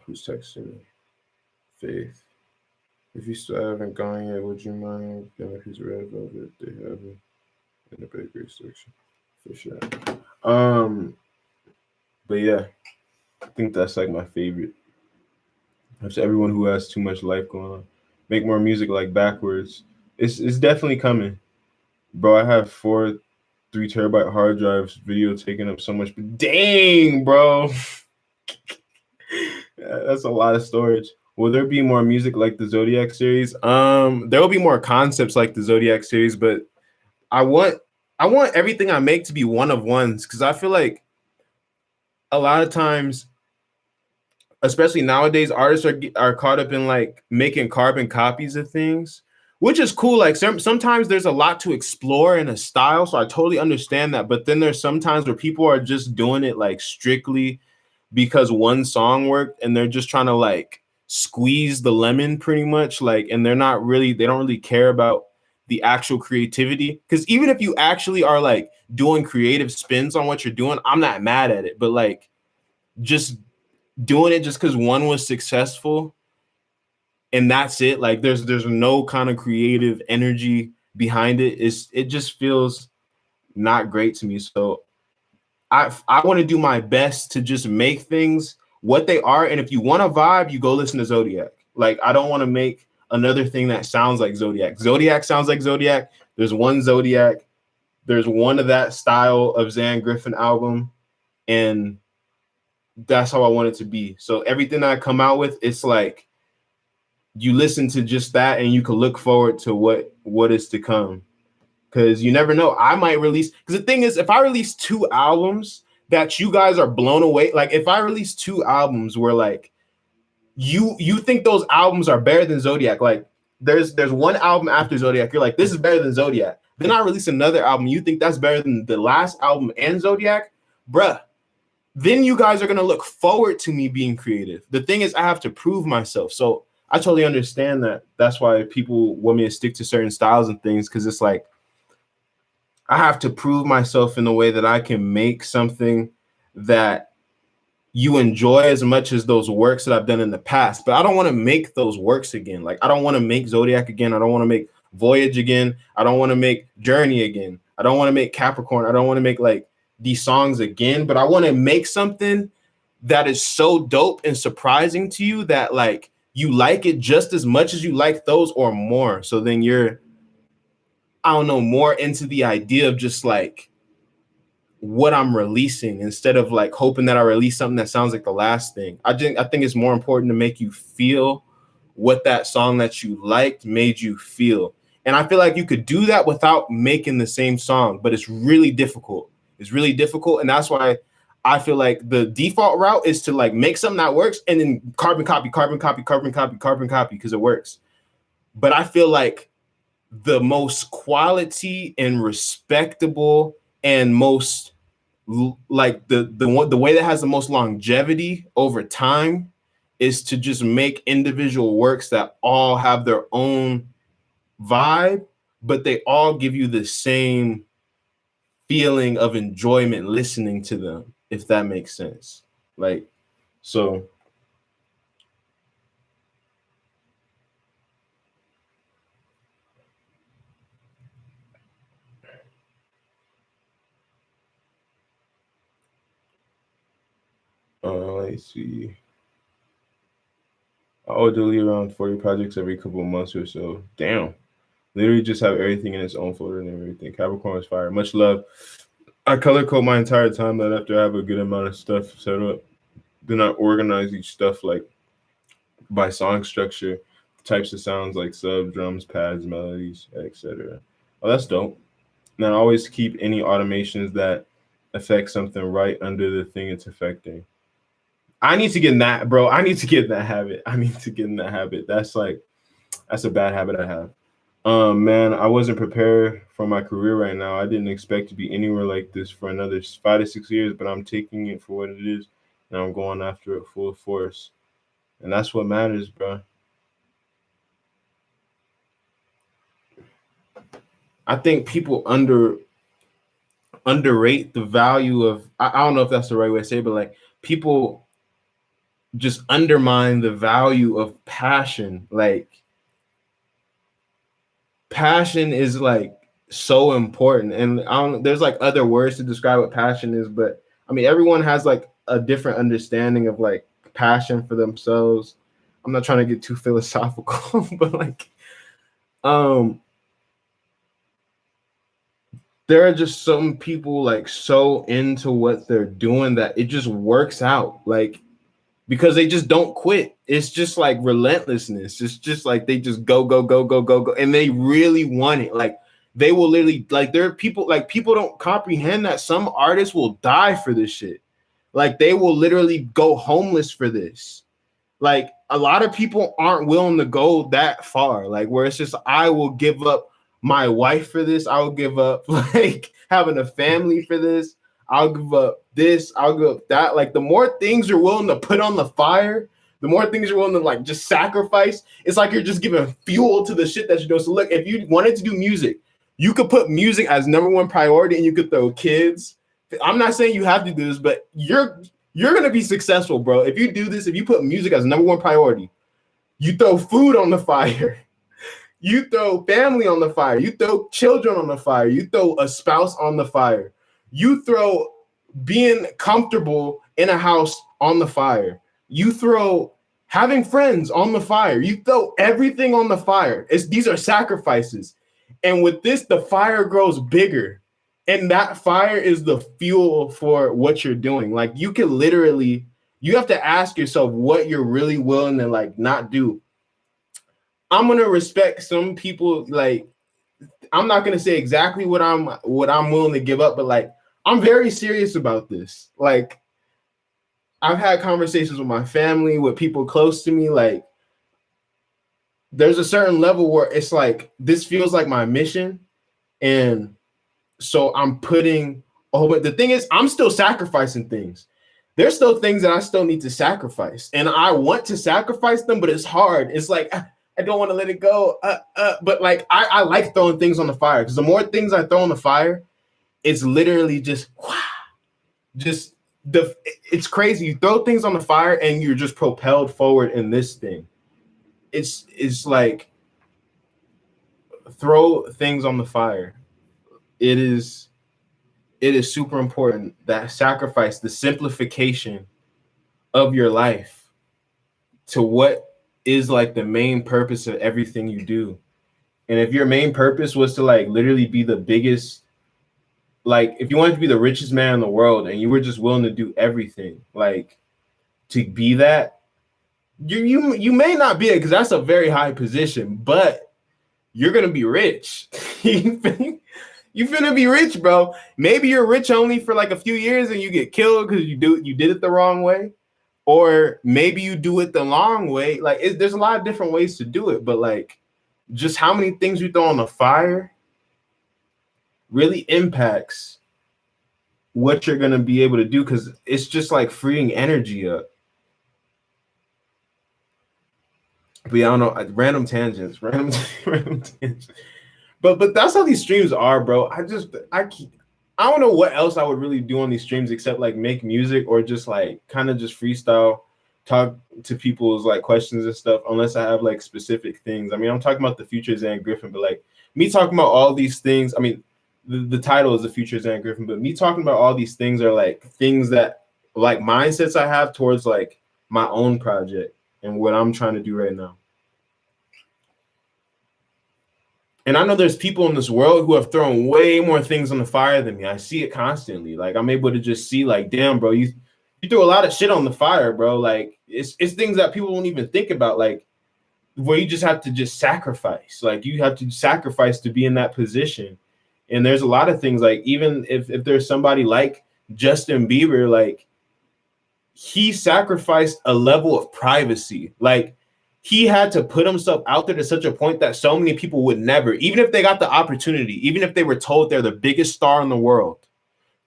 who's texting me? Faith. If you still haven't gone yet, would you mind getting a piece of red velvet? They have it in the bakery section for sure. But yeah, I think that's like my favorite. To everyone who has too much life going on, make more music like backwards. It's definitely coming, bro. I have 4 3 terabyte hard drives, video taking up so much. But dang, bro, that's a lot of storage. Will there be more music like the Zodiac series? There will be more concepts like the Zodiac series, but I want everything I make to be one of ones, because I feel like a lot of times, especially nowadays, artists are caught up in like making carbon copies of things, which is cool. Like sometimes there's a lot to explore in a style, so I totally understand that. But then there's sometimes where people are just doing it like strictly because one song worked, and they're just trying to like squeeze the lemon pretty much, like, and they don't really care about the actual creativity. Because even if you actually are like doing creative spins on what you're doing, I'm not mad at it. But like just doing it just because one was successful and that's it, like there's no kind of creative energy behind it, it just feels not great to me. So I want to do my best to just make things what they are. And if you want to vibe, you go listen to Zodiac. Like, I don't want to make another thing that sounds like Zodiac. Zodiac sounds like Zodiac. There's one Zodiac. There's one of that style of Xan Griffin album. And that's how I want it to be. So everything that I come out with, it's like you listen to just that and you can look forward to what is to come. Because you never know. I might release, because the thing is, if I release 2 albums that you guys are blown away, like if I release 2 albums where like you think those albums are better than Zodiac, like there's one album after Zodiac, you're like, this is better than Zodiac. Then I release another album, you think that's better than the last album and Zodiac, bruh. Then you guys are gonna look forward to me being creative. The thing is, I have to prove myself. So I totally understand that. That's why people want me to stick to certain styles and things, because it's like I have to prove myself in a way that I can make something that you enjoy as much as those works that I've done in the past. But I don't want to make those works again. Like, I don't want to make Zodiac again. I don't want to make Voyage again. I don't want to make Journey again. I don't want to make Capricorn. I don't want to make like these songs again. But I want to make something that is so dope and surprising to you that like you like it just as much as you like those or more. So then you're, I don't know, more into the idea of just like what I'm releasing instead of like hoping that I release something that sounds like the last thing. I think it's more important to make you feel what that song that you liked made you feel. And I feel like you could do that without making the same song, but it's really difficult. It's really difficult. And that's why I feel like the default route is to like make something that works and then carbon copy, because it works. But I feel like the most quality and respectable and most like the way that has the most longevity over time is to just make individual works that all have their own vibe, but they all give you the same feeling of enjoyment listening to them, if that makes sense. Like, so let's see. I'll delete around 40 projects every couple of months or so. Damn. Literally just have everything in its own folder and everything. Capricorn is fire. Much love. I color code my entire timeline after I have a good amount of stuff set up. Then I organize each stuff like by song structure, types of sounds like sub, drums, pads, melodies, etc. Oh, that's dope. And I always keep any automations that affect something right under the thing it's affecting. I need to get in that, bro. I need to get in that habit. That's a bad habit I have. Man, I wasn't prepared for my career right now. I didn't expect to be anywhere like this for another 5 to 6 years, but I'm taking it for what it is, and I'm going after it full force. And that's what matters, bro. I think people underrate the value of, I don't know if that's the right way to say it, but like people just undermine the value of passion. Like, passion is like so important, and there's like other words to describe what passion is, but I mean everyone has like a different understanding of like passion for themselves. I'm not trying to get too philosophical, but like there are just some people like so into what they're doing that it just works out, like because they just don't quit. It's just like relentlessness. It's just like they just go, and they really want it. Like they will literally, like there are people, like people don't comprehend that some artists will die for this shit. Like they will literally go homeless for this. Like a lot of people aren't willing to go that far. Like where it's just, I will give up my wife for this. I'll give up like having a family for this. I'll give up this, I'll give up that. Like the more things you're willing to put on the fire, the more things you're willing to like just sacrifice. It's like you're just giving fuel to the shit that you do. So look, if you wanted to do music, you could put music as number one priority and you could throw kids. I'm not saying you have to do this, but you're gonna be successful, bro. If you do this, if you put music as number one priority, you throw food on the fire, You throw family on the fire. You throw children on the fire. You throw a spouse on the fire. You throw being comfortable in a house on the fire. You throw having friends on the fire. You throw everything on the fire. These are sacrifices. And with this, the fire grows bigger. And that fire is the fuel for what you're doing. Like you can literally, you have to ask yourself what you're really willing to like not do. I'm gonna respect some people. Like I'm not gonna say exactly what I'm willing to give up, but like I'm very serious about this. Like I've had conversations with my family, with people close to me. Like there's a certain level where it's like this feels like my mission, and so I'm putting. Oh, but the thing is, I'm still sacrificing things. There's still things that I still need to sacrifice, and I want to sacrifice them, but it's hard. It's like I don't want to let it go. But like I like throwing things on the fire because the more things I throw on the fire, it's literally just it's crazy. You throw things on the fire and you're just propelled forward in this thing. It's like throw things on the fire. It is super important that sacrifice, the simplification of your life to what is like the main purpose of everything you do. And if your main purpose was to like literally be the biggest, like if you wanted to be the richest man in the world and you were just willing to do everything, like to be that, you may not be it because that's a very high position, but you're gonna be rich. You finna be rich, bro. Maybe you're rich only for like a few years and you get killed because you did it the wrong way. Or maybe you do it the long way. Like there's a lot of different ways to do it, but like just how many things you throw on the fire really impacts what you're gonna be able to do because it's just like freeing energy up. But yeah, I don't know, random tangents. But that's how these streams are, bro. I don't know what else I would really do on these streams except like make music or just like kind of just freestyle, talk to people's like questions and stuff, unless I have like specific things. I mean, I'm talking about the future Xan Griffin, but like me talking about all these things, I mean, the title is the future Xan Griffin, but me talking about all these things are like things that like mindsets I have towards like my own project and what I'm trying to do right now. And I know there's people in this world who have thrown way more things on the fire than me. I see it constantly. Like I'm able to just see, like, damn, bro, you threw a lot of shit on the fire, bro. Like it's things that people won't even think about, like where you just have to just sacrifice. Like you have to sacrifice to be in that position. And there's a lot of things, like even if there's somebody like Justin Bieber, like he sacrificed a level of privacy. Like he had to put himself out there to such a point that so many people would never, even if they got the opportunity, even if they were told they're the biggest star in the world,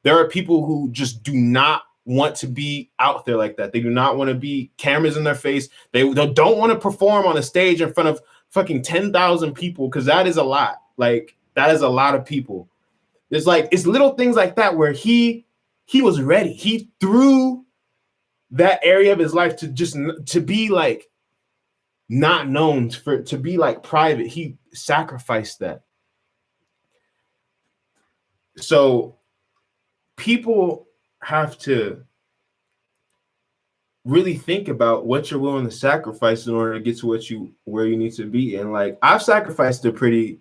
there are people who just do not want to be out there like that. They do not want to be cameras in their face. They don't want to perform on a stage in front of fucking 10,000 people because that is a lot. Like that is a lot of people. It's like it's little things like that where he was ready. He threw that area of his life to be like not known, to be like private. He sacrificed that. So people have to really think about what you're willing to sacrifice in order to get to where you need to be. And like I've sacrificed a pretty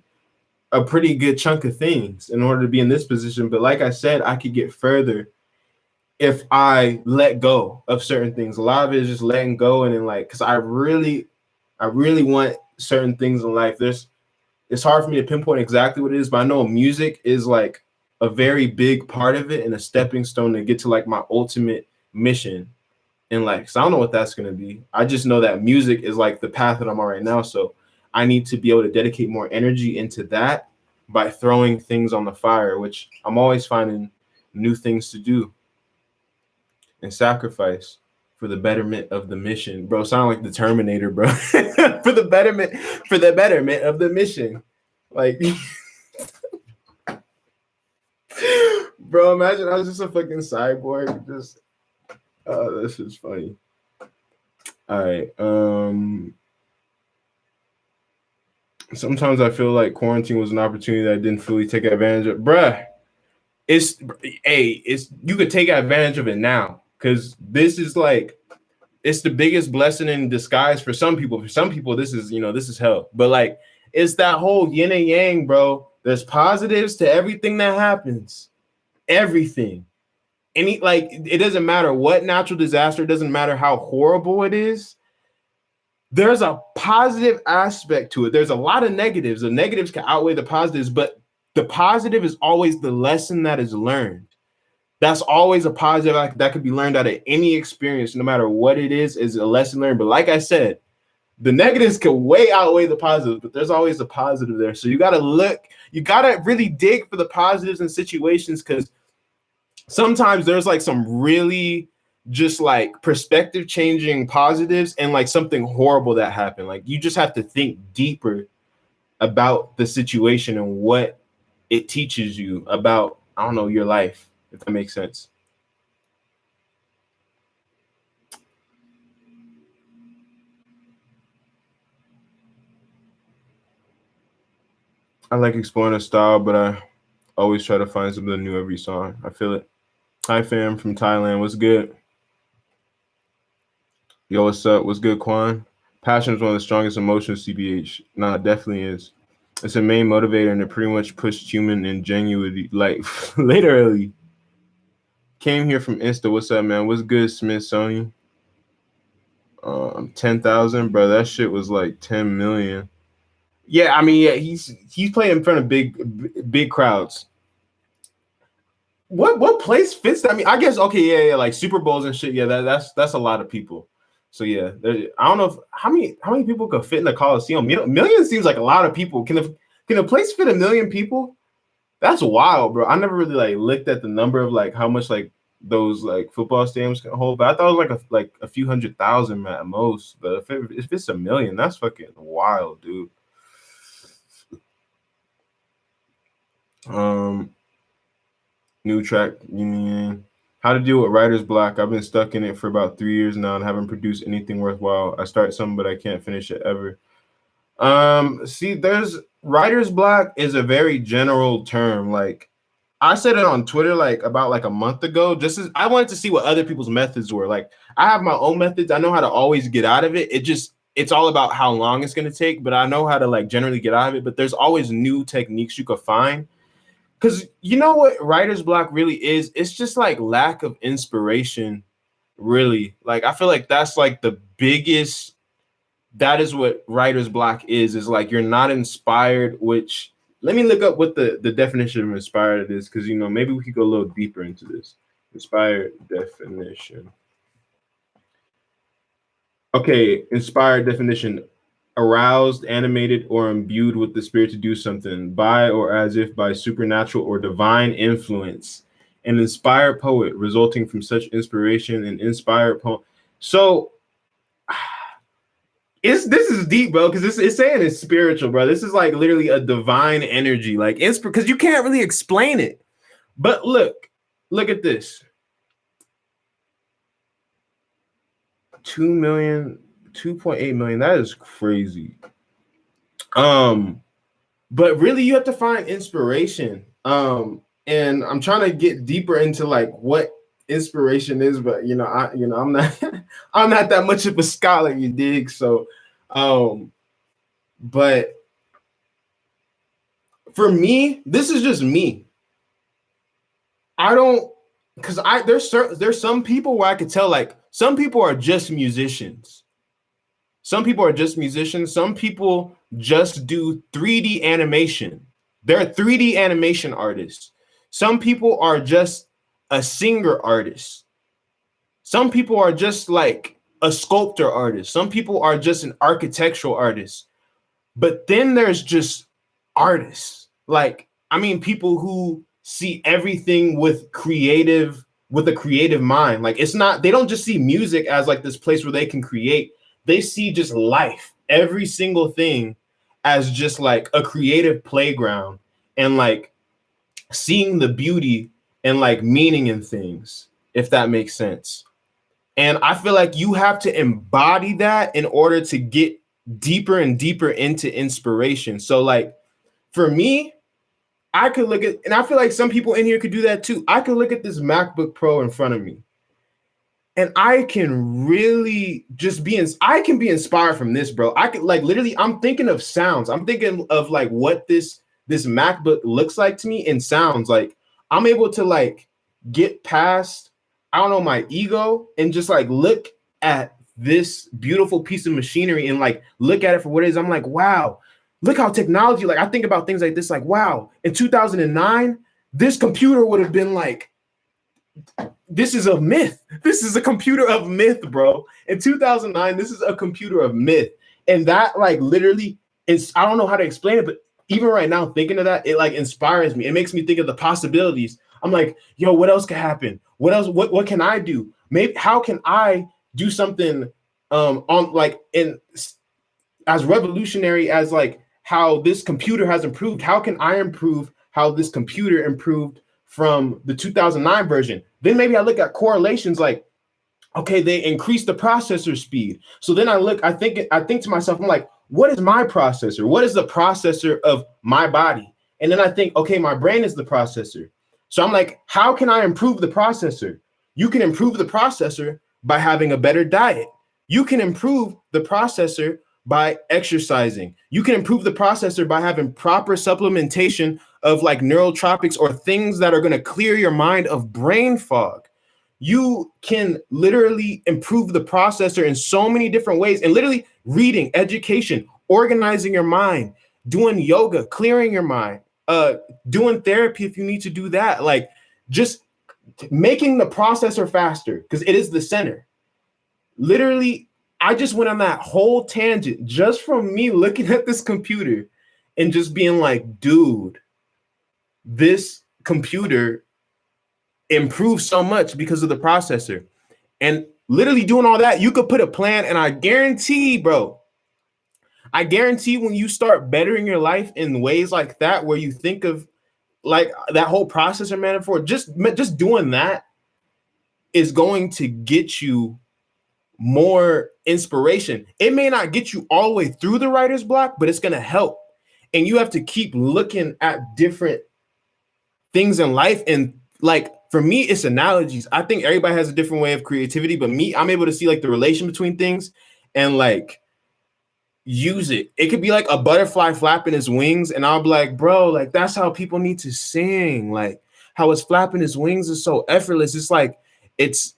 good chunk of things in order to be in this position. But like I said, I could get further if I let go of certain things. A lot of it is just letting go, and then like because I really want certain things in life. It's hard for me to pinpoint exactly what it is, but I know music is like a very big part of it and a stepping stone to get to like my ultimate mission in life. So I don't know what that's going to be. I just know that music is like the path that I'm on right now. So I need to be able to dedicate more energy into that by throwing things on the fire, which I'm always finding new things to do and sacrifice for the betterment of the mission. Bro, sound like the Terminator, bro. for the betterment of the mission. Like bro, imagine I was just a fucking cyborg. Just this is funny. All right. Sometimes I feel like quarantine was an opportunity that I didn't fully take advantage of. Bruh, it's it's you could take advantage of it now because this is like it's the biggest blessing in disguise for some people. For some people, this is this is hell. But like it's that whole yin and yang, bro. There's positives to everything that happens. Everything. Like it doesn't matter what natural disaster, it doesn't matter how horrible it is. There's a positive aspect to it. There's a lot of negatives. The negatives can outweigh the positives, but the positive is always the lesson that is learned. That's always a positive that could be learned out of any experience, no matter what it is a lesson learned. But like I said, the negatives can way outweigh the positives, but there's always a positive there. So you got to really dig for the positives in situations because sometimes there's like some really just like perspective changing positives and like something horrible that happened. Like you just have to think deeper about the situation and what it teaches you about, I don't know, your life, if that makes sense. I like exploring a style, but I always try to find something new every song. I feel it. Hi fam from Thailand. What's good? Yo, what's up? What's good, Quan? Passion is one of the strongest emotions, CBH. Nah, it definitely is. It's a main motivator and it pretty much pushed human ingenuity, like literally. Came here from Insta. What's up, man? What's good, Smith Sony? 10,000, bro. That shit was like 10 million. Yeah, I mean, yeah, he's playing in front of big crowds. What place fits that? I mean, I guess okay, yeah, like Super Bowls and shit. Yeah, that's a lot of people. So yeah, I don't know how many people could fit in the Coliseum. Million seems like a lot of people. Can a place fit 1,000,000 people? That's wild, bro. I never really like looked at the number of like how much like those like football stadiums can hold, but I thought it was like a few 100,000 at most. But if it's 1,000,000, that's fucking wild, dude. New track, how to deal with writer's block. I've been stuck in it for about 3 years now and haven't produced anything worthwhile. I start something, but I can't finish it ever. See, there's writer's block is a very general term. Like I said it on Twitter like about like a month ago. Just as I wanted to see what other people's methods were. Like I have my own methods. I know how to always get out of it. It's all about how long it's gonna take, but I know how to like generally get out of it. But there's always new techniques you could find. Because you know what writer's block really is? It's just like lack of inspiration, really. Like I feel like that's like the biggest, that is what writer's block is like you're not inspired, which let me look up what the definition of inspired is, because maybe we could go a little deeper into this. Inspired definition. Okay, inspired definition. Aroused, animated, or imbued with the spirit to do something by or as if by supernatural or divine influence. An inspired poet resulting from such inspiration, an inspired poem. So this is deep, bro, because it's saying it's spiritual, bro. This is like literally a divine energy, like because you can't really explain it. But look at this. 2 million, 2.8 million. That is crazy. But really you have to find inspiration. And I'm trying to get deeper into like what inspiration is, but I'm not I'm not that much of a scholar, you dig? So but for me, this is just me. I don't, because there's some people where I could tell like some people are just musicians. Some people are just musicians. Some people just do 3D animation. They're 3D animation artists. Some people are just a singer artist. Some people are just like a sculptor artist. Some people are just an architectural artist. But then there's just artists. Like, I mean, people who see everything with a creative mind. Like they don't just see music as like this place where they can create. They see just life, every single thing as just like a creative playground and like seeing the beauty and like meaning in things, if that makes sense. And I feel like you have to embody that in order to get deeper and deeper into inspiration. So like for me, I could look at, and I feel like some people in here could do that too. I could look at this MacBook Pro in front of me, and I can really just I can be inspired from this, bro. I could like literally, I'm thinking of sounds. I'm thinking of like what this MacBook looks like to me in sounds. Like I'm able to like get past, I don't know, my ego and just like look at this beautiful piece of machinery and like look at it for what it is. I'm like, wow, look how technology, like I think about things like this, like, wow, in 2009, this computer would have been like, this is a myth. This is a computer of myth, bro. In 2009, this is a computer of myth. And that like literally is, I don't know how to explain it, but even right now thinking of that, it like inspires me. It makes me think of the possibilities. I'm like, yo, what else could happen? What else? What can I do? Maybe how can I do something on like in as revolutionary as like how this computer has improved? How can I improve how this computer improved from the 2009 version? Then maybe I look at correlations like, okay, they increased the processor speed. So then I think to myself, I'm like, what is my processor? What is the processor of my body? And then I think, okay, my brain is the processor. So I'm like, how can I improve the processor? You can improve the processor by having a better diet. You can improve the processor by exercising. You can improve the processor by having proper supplementation of like neurotropics or things that are going to clear your mind of brain fog. You can literally improve the processor in so many different ways, and literally reading, education, organizing your mind, doing yoga, clearing your mind, doing therapy if you need to do that, like just making the processor faster because it is the center. Literally, I just went on that whole tangent just from me looking at this computer and just being like, dude, this computer improves so much because of the processor. And literally doing all that, you could put a plan, and I guarantee, bro, I guarantee when you start bettering your life in ways like that, where you think of like that whole processor metaphor, just doing that is going to get you more inspiration. It may not get you all the way through the writer's block, but it's going to help. And you have to keep looking at different things in life. And like, for me, it's analogies. I think everybody has a different way of creativity, but me, I'm able to see like the relation between things and like use it. It could be like a butterfly flapping his wings, and I'll be like, bro, like that's how people need to sing. Like how it's flapping his wings is so effortless. It's like it's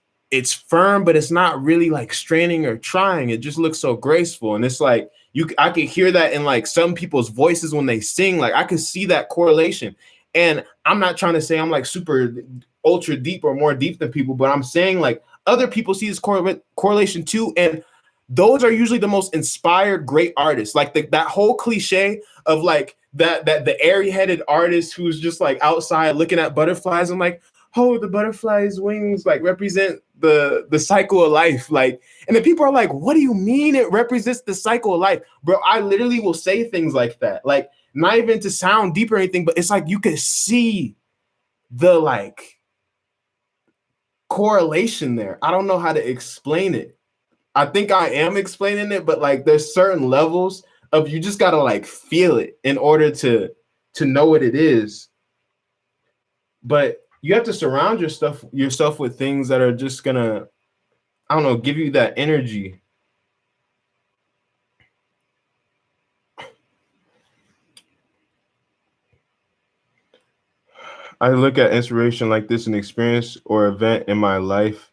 firm, but it's not really like straining or trying. It just looks so graceful. And it's like I could hear that in like some people's voices when they sing. Like I could see that correlation. And I'm not trying to say I'm like super ultra deep or more deep than people, but I'm saying like other people see this correlation too. And those are usually the most inspired great artists. Like that whole cliche of like that the airy-headed artist who's just like outside looking at butterflies and like, oh, the butterfly's wings like represent the cycle of life. Like, and then people are like, what do you mean it represents the cycle of life? Bro, I literally will say things like that. Like, not even to sound deep or anything, but it's like you can see the like correlation there. I don't know how to explain it. I think I am explaining it, but like there's certain levels of you just gotta like feel it in order to know what it is. But you have to surround yourself with things that are just gonna, I don't know, give you that energy. I look at inspiration like this: an experience or event in my life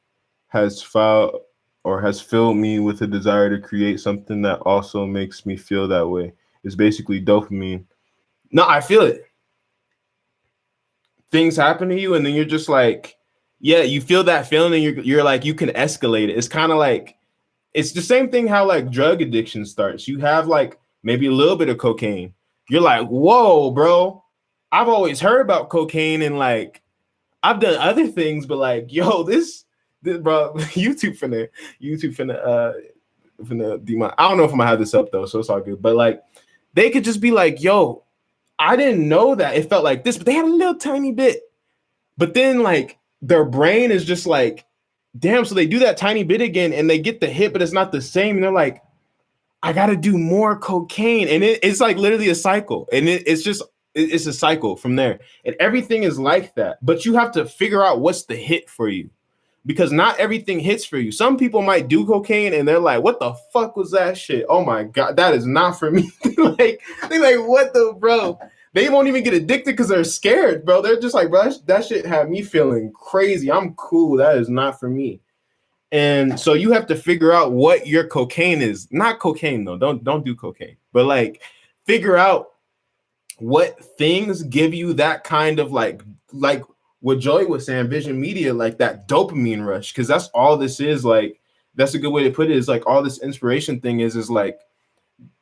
has filled me with a desire to create something that also makes me feel that way. It's basically dopamine. No, I feel it. Things happen to you, and then you're just like, yeah, you feel that feeling, and you're like, you can escalate it. It's kind of like, it's the same thing how like drug addiction starts. You have like maybe a little bit of cocaine. You're like, whoa, bro. I've always heard about cocaine and like I've done other things, but like, yo, this bro, YouTube finna I don't know if I'm gonna have this up though, so it's all good. But like, they could just be like, yo, I didn't know that it felt like this, but they had a little tiny bit. But then like their brain is just like, damn, so they do that tiny bit again and they get the hit, but it's not the same. And they're like, I got to do more cocaine. And it's like literally a cycle. And it's a cycle from there. And everything is like that. But you have to figure out what's the hit for you, because not everything hits for you. Some people might do cocaine and they're like, what the fuck was that shit? Oh my God, that is not for me. they're like, what the, bro? They won't even get addicted because they're scared, bro. They're just like, bro, that shit had me feeling crazy. I'm cool. That is not for me. And so you have to figure out what your cocaine is. Not cocaine though. Don't do cocaine. But like figure out what things give you that kind of like what Joey was saying, Vision Media, like that dopamine rush. Because that's all this is. Like that's a good way to put it. Is like all this inspiration thing is like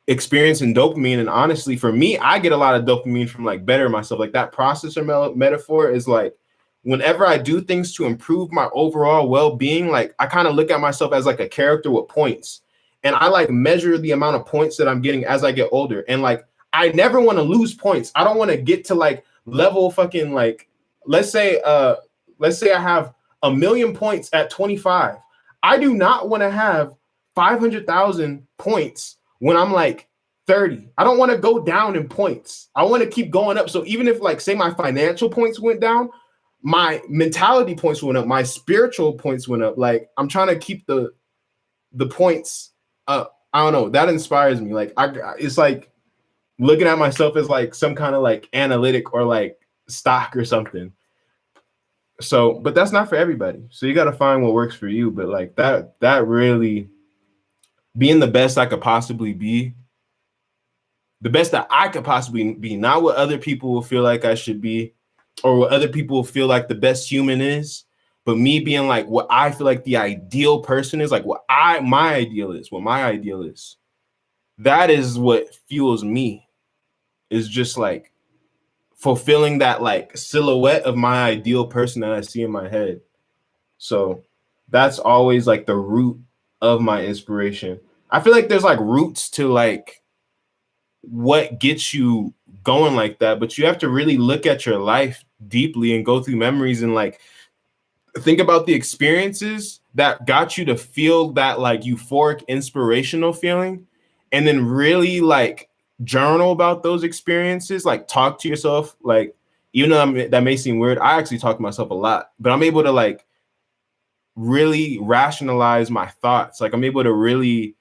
experiencing dopamine. And honestly, for me, I get a lot of dopamine from like better myself. Like that processor metaphor is like, whenever I do things to improve my overall well-being, like I kind of look at myself as like a character with points, and I like measure the amount of points that I'm getting as I get older. And like, I never want to lose points. I don't want to get to like level fucking like, let's say I have 1,000,000 points at 25. I do not want to have 500,000 points when I'm like 30. I don't want to go down in points. I want to keep going up. So even if like, say my financial points went down, my mentality points went up, my spiritual points went up. Like I'm trying to keep the points up. I don't know. That inspires me. Like it's like looking at myself as like some kind of like analytic or like stock or something. So, but that's not for everybody. So you got to find what works for you. But like that really being the best I could possibly be, the best that I could possibly be, not what other people will feel like I should be, or what other people feel like the best human is, but me being like what I feel like the ideal person is, like what my ideal is. That is what fuels me, is just like fulfilling that like silhouette of my ideal person that I see in my head. So that's always like the root of my inspiration. I feel like there's like roots to like what gets you going like that, but you have to really look at your life deeply and go through memories and like think about the experiences that got you to feel that like euphoric inspirational feeling, and then really like journal about those experiences, like talk to yourself. Like even though that may seem weird, I actually talk to myself a lot, but I'm able to like really rationalize my thoughts. Like I'm able to really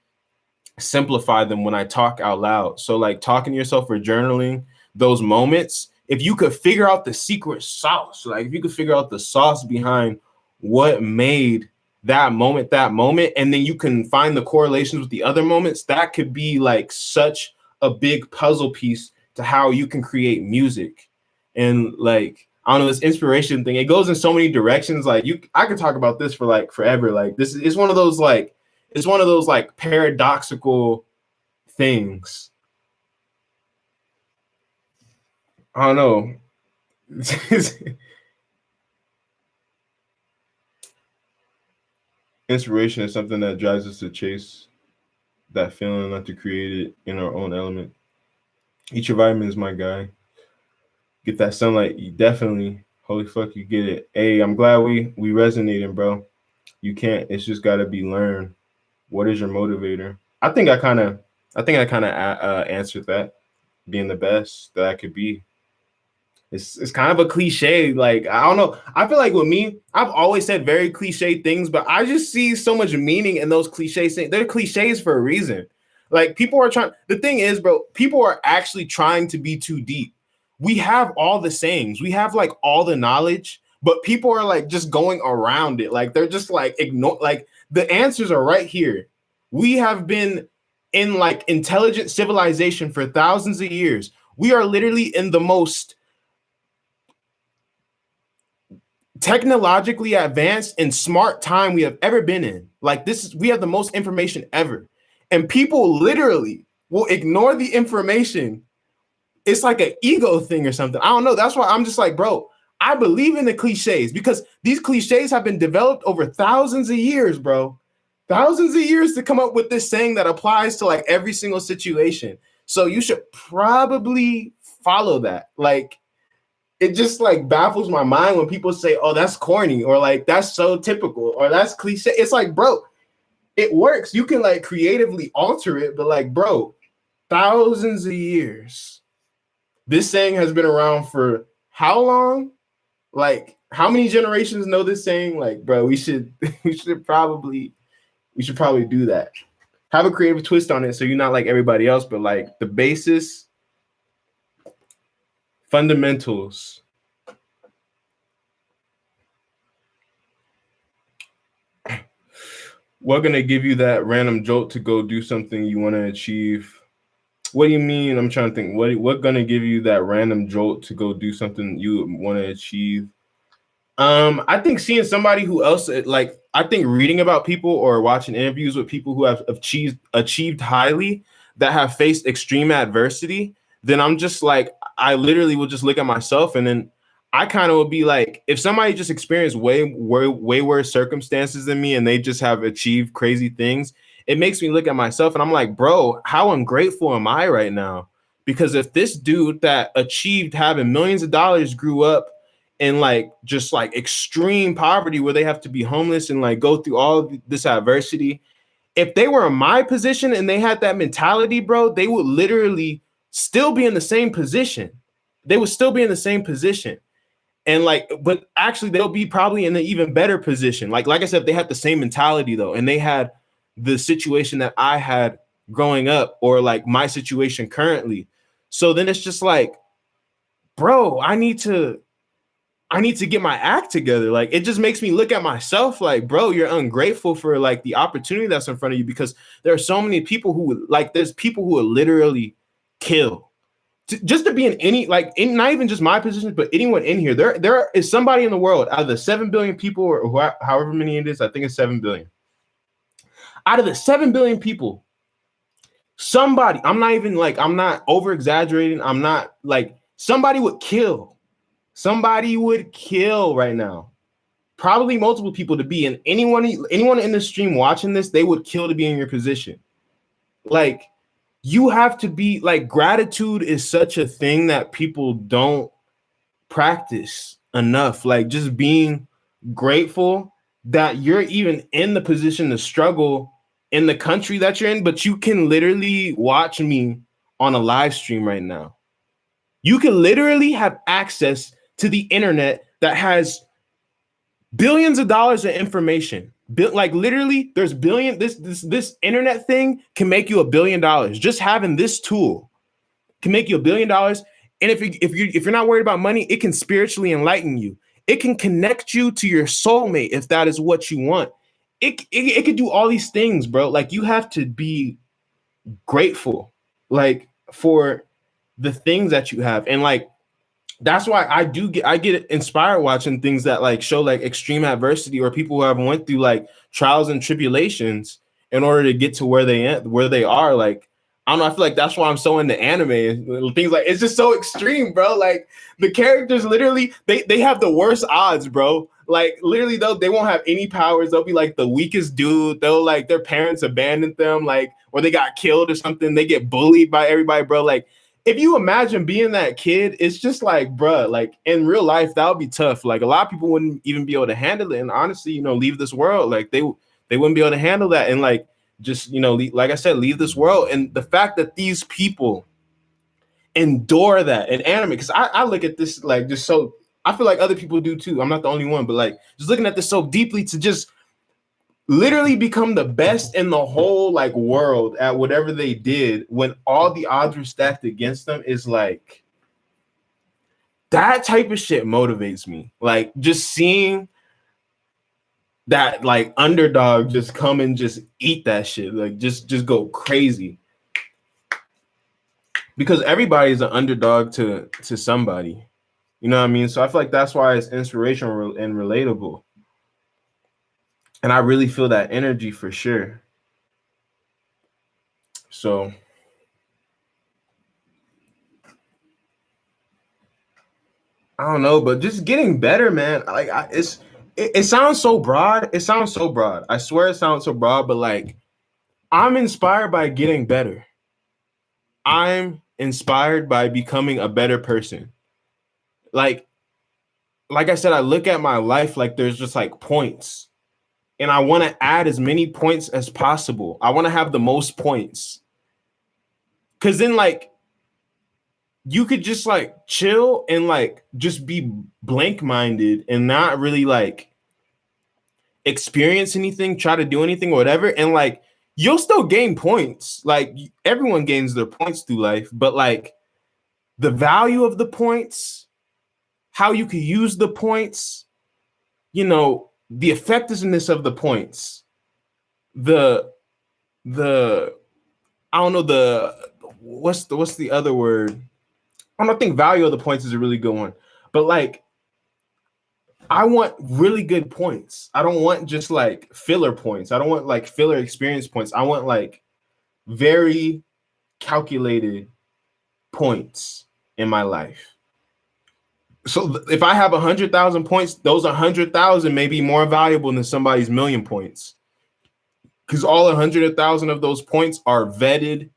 simplify them when I talk out loud. So like talking to yourself or journaling those moments, if you could figure out the secret sauce, like if you could figure out the sauce behind what made that moment, and then you can find the correlations with the other moments, that could be like such a big puzzle piece to how you can create music. And like, I don't know, this inspiration thing, it goes in so many directions. Like I could talk about this for like forever. Like this is one of those like, it's one of those like paradoxical things. I don't know. Inspiration is something that drives us to chase that feeling, not to create it in our own element. Eat your vitamins, my guy. Get that sunlight. You definitely, holy fuck, you get it. Hey, I'm glad we resonating, bro. You can't. It's just got to be learned. What is your motivator? I think I kind of answered that. Being the best that I could be. It's kind of a cliche. Like, I don't know. I feel like with me, I've always said very cliche things, but I just see so much meaning in those cliches. They're cliches for a reason. Like people are trying. The thing is, bro, people are actually trying to be too deep. We have all the sayings. We have like all the knowledge, but people are like just going around it. Like they're just like ignore. Like the answers are right here. We have been in like intelligent civilization for thousands of years. We are literally in the most technologically advanced and smart time we have ever been in. Like we have the most information ever. And people literally will ignore the information. It's like an ego thing or something. I don't know. That's why I'm just like, bro, I believe in the cliches because these cliches have been developed over thousands of years, bro. Thousands of years to come up with this saying that applies to like every single situation. So you should probably follow that. Like, it just like baffles my mind when people say, oh, that's corny, or like that's so typical, or that's cliche. It's like, bro, it works. You can like creatively alter it, but like, bro, thousands of years. This saying has been around for how long? Like, how many generations know this saying? Like, bro, we should probably do that. Have a creative twist on it so you're not like everybody else, but like the basis, fundamentals. We're gonna give you that random jolt to go do something you want to achieve. What do you mean? I'm trying to think. What gonna give you that random jolt to go do something you want to achieve? I think seeing somebody who else like I think reading about people or watching interviews with people who have achieved highly that have faced extreme adversity, then I'm just like I literally will just look at myself and then I kind of would be like, if somebody just experienced way worse circumstances than me and they just have achieved crazy things, it makes me look at myself and I'm like, bro, how ungrateful am I right now? Because if this dude that achieved having millions of dollars grew up in like just like extreme poverty where they have to be homeless and like go through all this adversity, if they were in my position and they had that mentality, bro, they would literally still be in the same position. They would still be in the same position. And like, but actually they'll be probably in an even better position. Like I said, they had the same mentality though, and they had the situation that I had growing up or like my situation currently. So then it's just like, bro, I need to get my act together. Like, it just makes me look at myself like, bro, you're ungrateful for like the opportunity that's in front of you because there are so many people who like, there's people who will literally kill just to be in any, like, in not even just my position, but anyone in here. There is somebody in the world out of the 7 billion people or however many it is, I think it's 7 billion. Out of the 7 billion people, somebody, I'm not over exaggerating. I'm not like, somebody would kill. Somebody would kill right now. Probably multiple people to be in anyone in the stream watching this, they would kill to be in your position. Like, you have to be like, gratitude is such a thing that people don't practice enough. Like, just being grateful that you're even in the position to struggle in the country that you're in, but you can literally watch me on a live stream right now. You can literally have access to the internet that has billions of dollars of information. Like, literally, there's billion. This internet thing can make you $1 billion. Just having this tool can make you $1 billion. And if you're not worried about money, it can spiritually enlighten you. It can connect you to your soulmate if that is what you want. It could do all these things, bro. Like, you have to be grateful, like, for the things that you have. And like, that's why I get inspired watching things that like show like extreme adversity or people who have went through like trials and tribulations in order to get to where they are. Like, I don't know, I feel like that's why I'm so into anime and things. Like, it's just so extreme, bro. Like, the characters literally they have the worst odds, bro. Like, literally though, they won't have any powers. They'll be like the weakest dude. They'll like, their parents abandoned them, like, or they got killed or something. They get bullied by everybody, bro. Like, if you imagine being that kid, it's just like, bruh, like, in real life, that would be tough. Like, a lot of people wouldn't even be able to handle it. And honestly, leave this world. Like, they wouldn't be able to handle that. And like, just, like I said, leave this world. And the fact that these people endure that in anime, because I look at this like just so, I feel like other people do too. I'm not the only one, but like, just looking at this so deeply to just literally become the best in the whole like world at whatever they did when all the odds were stacked against them is like, that type of shit motivates me. Like, just seeing that like underdog just come and just eat that shit, like just go crazy, because everybody's an underdog to somebody, you know what I mean? So I feel like that's why it's inspirational and relatable. And I really feel that energy for sure. So I don't know, but just getting better, man. Like, it sounds so broad. It sounds so broad. I swear it sounds so broad, but like, I'm inspired by getting better. I'm inspired by becoming a better person. Like I said, I look at my life like there's just like points. and I want to add as many points as possible. I want to have the most points. Cause then like you could just like chill and like just be blank minded and not really like experience anything, try to do anything or whatever. And like you'll still gain points. Like everyone gains their points through life, but like the value of the points, how you can use the points, you know, the effectiveness of the points, the I don't know what's the other word? I don't think value of the points is a really good one, but like I want really good points. I don't want just like filler points. I don't want like filler experience points. I want like very calculated points in my life. So if I have 100,000 points, those 100,000 may be more valuable than somebody's million points, because all 100,000 of those points are vetted,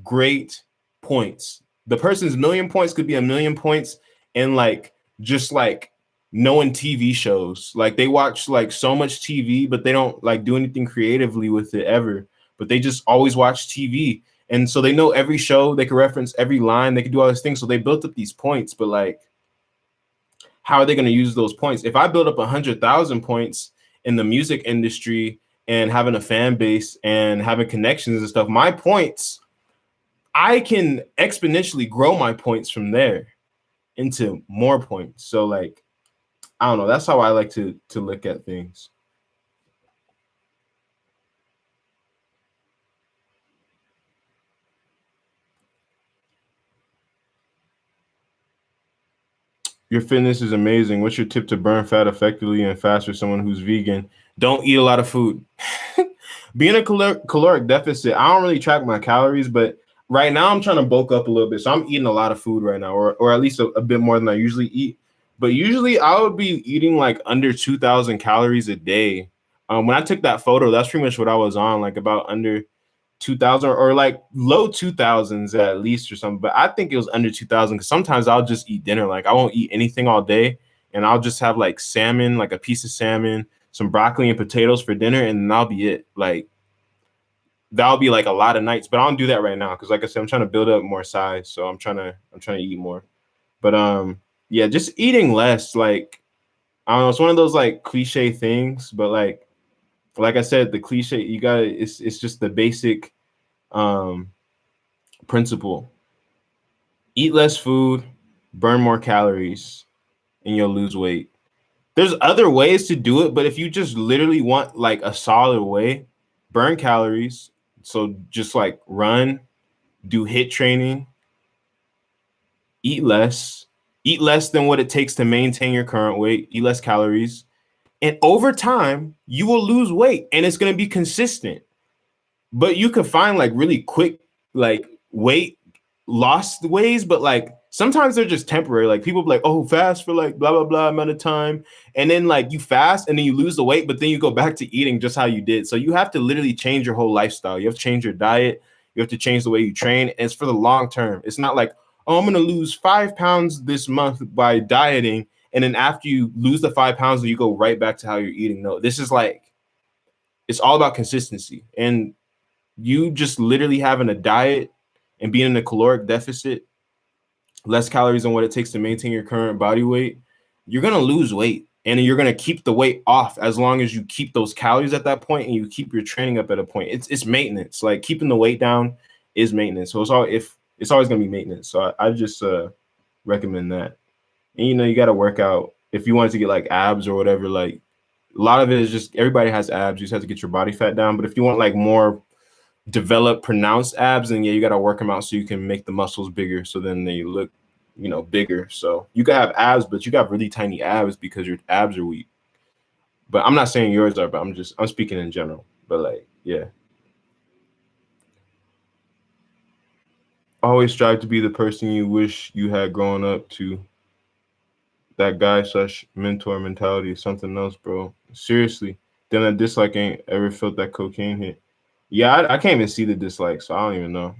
great points. The person's million points could be a million points and like just like knowing TV shows. Like they watch like so much TV, but they don't like do anything creatively with it ever. But they just always watch TV. And so they know every show, they can reference every line, they can do all these things. So they built up these points, but like, how are they going to use those points? If I build up 100,000 points in the music industry and having a fan base and having connections and stuff, my points, I can exponentially grow my points from there into more points. So like, I don't know. That's how I like to look at things. Your fitness is amazing. What's your tip to burn fat effectively and fast for someone who's vegan? Don't eat a lot of food. Being a caloric deficit, I don't really track my calories, but right now I'm trying to bulk up a little bit. So I'm eating a lot of food right now, or at least a bit more than I usually eat. But usually I would be eating like under 2,000 calories a day. When I took that photo, that's pretty much what I was on, like about under 2,000 or like low 2,000s at least or something. But I think it was under 2,000 because sometimes I'll just eat dinner. Like I won't eat anything all day, and I'll just have like salmon, like a piece of salmon, some broccoli and potatoes for dinner, and that'll be it. Like that'll be like a lot of nights. But I don't do that right now because, like I said, I'm trying to build up more size, so I'm trying to eat more. But yeah, just eating less. Like I don't know, it's one of those like cliche things, but like I said, the cliche, you gotta, it's just the basic principle. Eat less food, burn more calories, and you'll lose weight. There's other ways to do it, but if you just literally want like a solid way, burn calories. So just like run, do HIIT training, eat less than what it takes to maintain your current weight, eat less calories. And over time, you will lose weight and it's going to be consistent. But you can find like really quick, like weight loss ways, but like sometimes they're just temporary. Like people be like, oh, fast for like blah, blah, blah amount of time. And then like you fast and then you lose the weight, but then you go back to eating just how you did. So you have to literally change your whole lifestyle. You have to change your diet. You have to change the way you train. And it's for the long term. It's not like, oh, I'm going to lose 5 pounds this month by dieting. And then after you lose the 5 pounds, you go right back to how you're eating. No, this is like, it's all about consistency. And you just literally having a diet and being in a caloric deficit, less calories than what it takes to maintain your current body weight, you're going to lose weight and you're going to keep the weight off as long as you keep those calories at that point and you keep your training up at a point. It's maintenance. Like keeping the weight down is maintenance. So it's always going to be maintenance. So I just recommend that. And, you know, you got to work out if you want to get like abs or whatever. Like a lot of it is just everybody has abs. You just have to get your body fat down. But if you want like more develop pronounced abs, and yeah, you got to work them out so you can make the muscles bigger so then they look, you know, bigger. So you can have abs, but you got really tiny abs because your abs are weak. But I'm not saying yours are, but I'm speaking in general. But like, yeah, always strive to be the person you wish you had growing up. To that guy / mentor mentality is something else, bro. Seriously, then a dislike ain't ever felt that cocaine hit. Yeah, I can't even see the dislike, so I don't even know.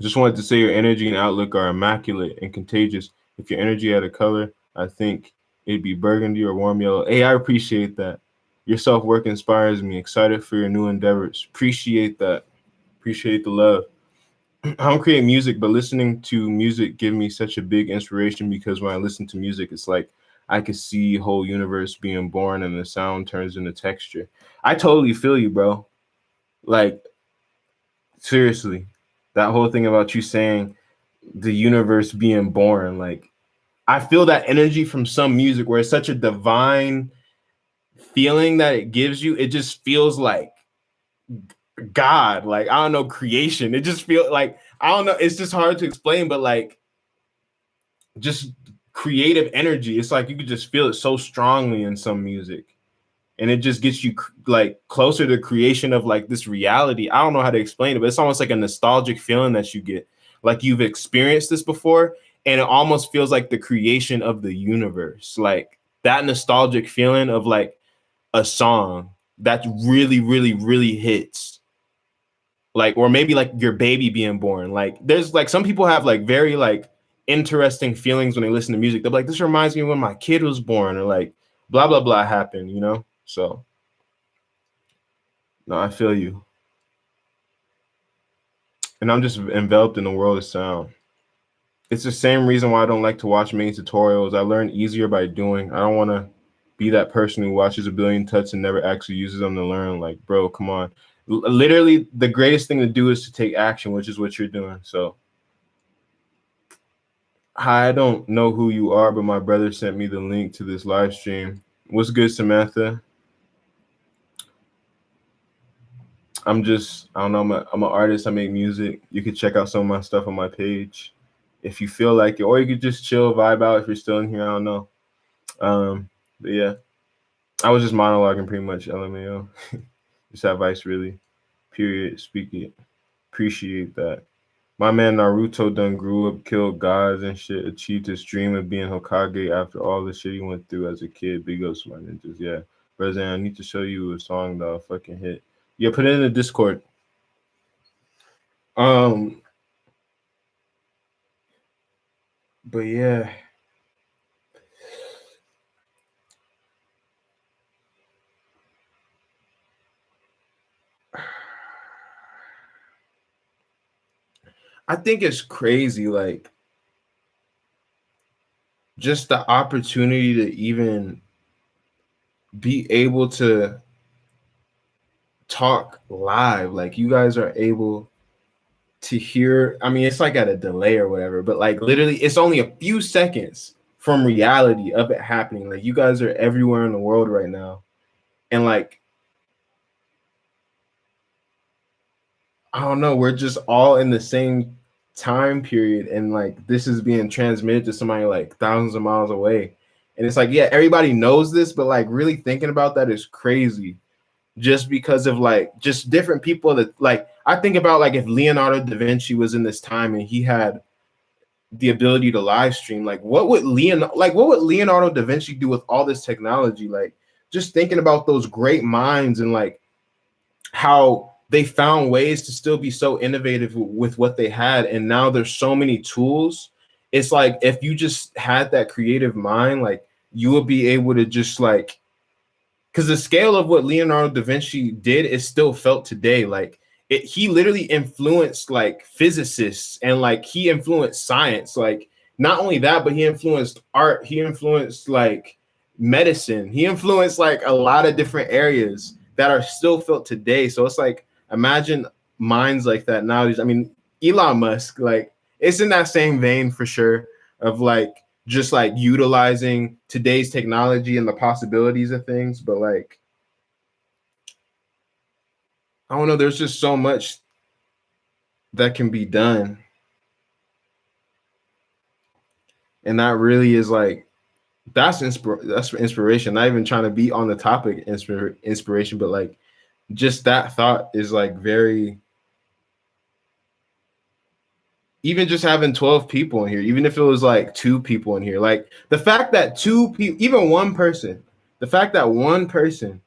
Just wanted to say your energy and outlook are immaculate and contagious. If your energy had a color, I think it'd be burgundy or warm yellow. Hey, I appreciate that. Your self work inspires me. Excited for your new endeavors. Appreciate that. Appreciate the love. I don't create music, but listening to music give me such a big inspiration because when I listen to music, it's like I could see whole universe being born and the sound turns into texture. I totally feel you, bro. Like seriously, that whole thing about you saying the universe being born, like I feel that energy from some music where it's such a divine feeling that it gives you. It just feels like God, like I don't know, creation. It just feels like I don't know. It's just hard to explain, but like just creative energy. It's like you could just feel it so strongly in some music, and it just gets you like closer to creation of like this reality. I don't know how to explain it, but it's almost like a nostalgic feeling that you get, like you've experienced this before, and it almost feels like the creation of the universe, like that nostalgic feeling of like a song that really, really, really hits like or maybe like your baby being born. Like there's like some people have like very like interesting feelings when they listen to music. They're like, this reminds me when my kid was born, or like blah blah blah happened, you know? So no, I feel you. And I'm just enveloped in the world of sound. It's the same reason why I don't like to watch many tutorials. I learn easier by doing. I don't want to be that person who watches a billion tuts and never actually uses them to learn. Like, bro, come on. Literally, the greatest thing to do is to take action, which is what you're doing. So I don't know who you are, but my brother sent me the link to this live stream. What's good, Samantha? I don't know, I'm an artist. I make music. You can check out some of my stuff on my page if you feel like it, or you could just chill, vibe out if you're still in here. I don't know. But yeah, I was just monologuing pretty much, LMAO. Just advice, really. Period. Speak it. Appreciate that. My man Naruto done grew up, killed gods and shit, achieved his dream of being Hokage after all the shit he went through as a kid. Big ups to my ninjas. Yeah. Brother, I need to show you a song that I'll fucking hit. Yeah, put it in the Discord. Um, but yeah. I think it's crazy, like just the opportunity to even be able to talk live. Like you guys are able to hear. I mean, it's like at a delay or whatever, but like literally, it's only a few seconds from reality of it happening. Like you guys are everywhere in the world right now, and like I don't know, we're just all in the same time period, and like this is being transmitted to somebody like thousands of miles away. And it's like, yeah, everybody knows this, but like really thinking about that is crazy. Just because of like just different people that like I think about like if Leonardo da Vinci was in this time and he had the ability to live stream, like what would Leonardo da Vinci do with all this technology? Like just thinking about those great minds and like how they found ways to still be so innovative with what they had, and now there's so many tools. It's like if you just had that creative mind, like you would be able to just like because the scale of what Leonardo da Vinci did is still felt today. Like he literally influenced like physicists and like he influenced science. Like not only that, but he influenced art. He influenced like medicine. He influenced like a lot of different areas that are still felt today. So it's like imagine minds like that nowadays. I mean, Elon Musk, like it's in that same vein for sure of like just like utilizing today's technology and the possibilities of things. But like, I don't know, there's just so much that can be done. And that really is like, that's inspiration. Not even trying to be on the topic inspiration, but like just that thought is like very, even just having 12 people in here, even if it was like 2 people in here, like the fact that 2 people, even one person, the fact that one person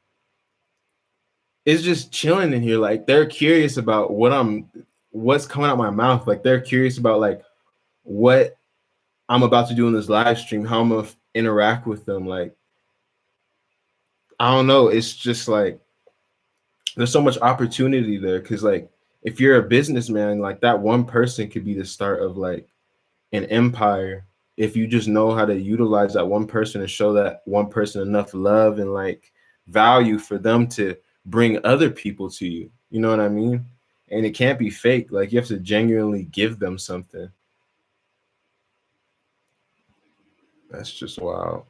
is just chilling in here, like they're curious about what's coming out my mouth, like they're curious about like what I'm about to do in this live stream, how I'm gonna interact with them. Like I don't know. It's just like there's so much opportunity there because like if you're a businessman, like that one person could be the start of like an empire if you just know how to utilize that one person and show that one person enough love and like value for them to bring other people to you. You know what I mean? And it can't be fake. Like you have to genuinely give them something. That's just wild.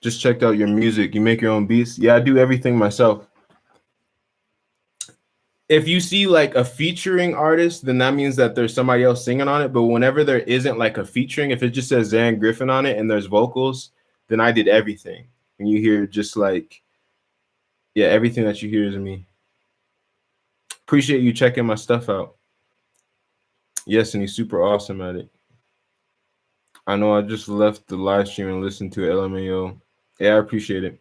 Just checked out your music. You make your own beats? Yeah, I do everything myself. If you see like a featuring artist, then that means that there's somebody else singing on it. But whenever there isn't like a featuring, if it just says Xan Griffin on it and there's vocals, then I did everything. And you hear just like, yeah, everything that you hear is me. Appreciate you checking my stuff out. Yes, and he's super awesome at it. I know I just left the live stream and listened to LMAO. Yeah, I appreciate it.